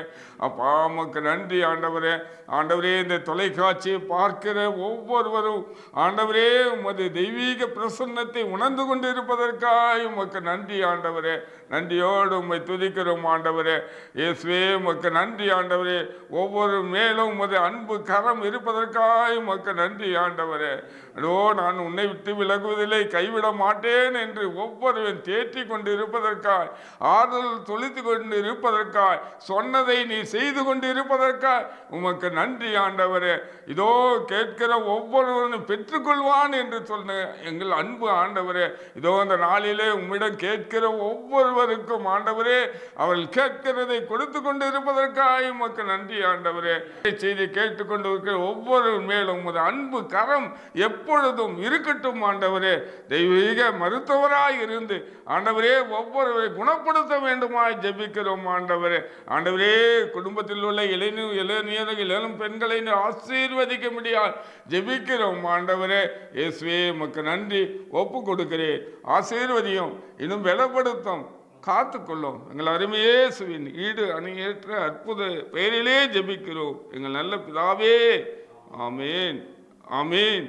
அப்பா உமக்கு நன்றி ஆண்டவரே. ஆண்டவரே இந்த தொலைக்காட்சியை பார்க்கிற ஒவ்வொருவரும் ஆண்டவரே உமது தெய்வீக பிரசன்னத்தை உணர்ந்து கொண்டு இருப்பதற்காக உமக்கு நன்றி ஆண்டவரே. நன்றியோடு உம்மை துதிக்கிறோம் ஆண்டவரே. இயேசுவே உமக்கு நன்றி ஆண்டவரே. ஒவ்வொரு மேலும் உமது அன்பு கரம் இருப்பதற்காக உமக்கு நன்றி ஆண்டவரே. அதோ நான் உன்னை விட்டு விலகுவதில்லை, கைவிட மாட்டேன் என்று ஒவ்வொருவன் தேற்றி கொண்டு இருப்பதற்காய், ஆறுதல் தொழித்து கொண்டு இருப்பதற்காய், சொன்னதை நீ செய்து கொண்டு இருப்பதற்காய் உமக்கு நன்றி ஆண்டவரே. இதோ கேட்கிற ஒவ்வொருவனும் பெற்றுக்கொள்வான் என்று சொன்ன எங்கள் அன்பு ஆண்டவரே. இதோ அந்த நாளிலே உம்மிடம் கேட்கிற ஒவ்வொருவருக்கும் ஆண்டவரே அவர்கள் கேட்கிறதை கொடுத்து கொண்டு இருப்பதற்காக உமக்கு நன்றி ஆண்டவரே. செய்தி கேட்டுக்கொண்டு இருக்கிற ஒவ்வொரு மேலும் உமது அன்பு கரம் எப்பொழுதும் இருக்கட்டும் ஆண்டவரே. தெய்வீக மருத்துவராய் இருந்து ஆண்டவரே ஒவ்வொருவரை குணப்படுத்த வேண்டுமாய் ஜெபிக்கிறோம் ஆண்டவரே. ஆண்டவரே குடும்பத்தில் உள்ள இளைஞரும் பெண்களை ஆசீர்வதிக்க முடியாது ஜெபிக்கிறோம் ஆண்டவரே. இயேசுவே உமக்கு நன்றி. ஒப்பு கொடுக்கிறேன். ஆசீர்வதியும், இன்னும் பலப்படுத்தும், காத்துக்கொள்ளும். எங்கள் அருமையே இயேசுவின் ஈடு அணியேற்ற அற்புத பெயரிலே ஜெபிக்கிறோம் எங்கள் நல்ல பிதாவே. ஆமேன், ஆமேன்.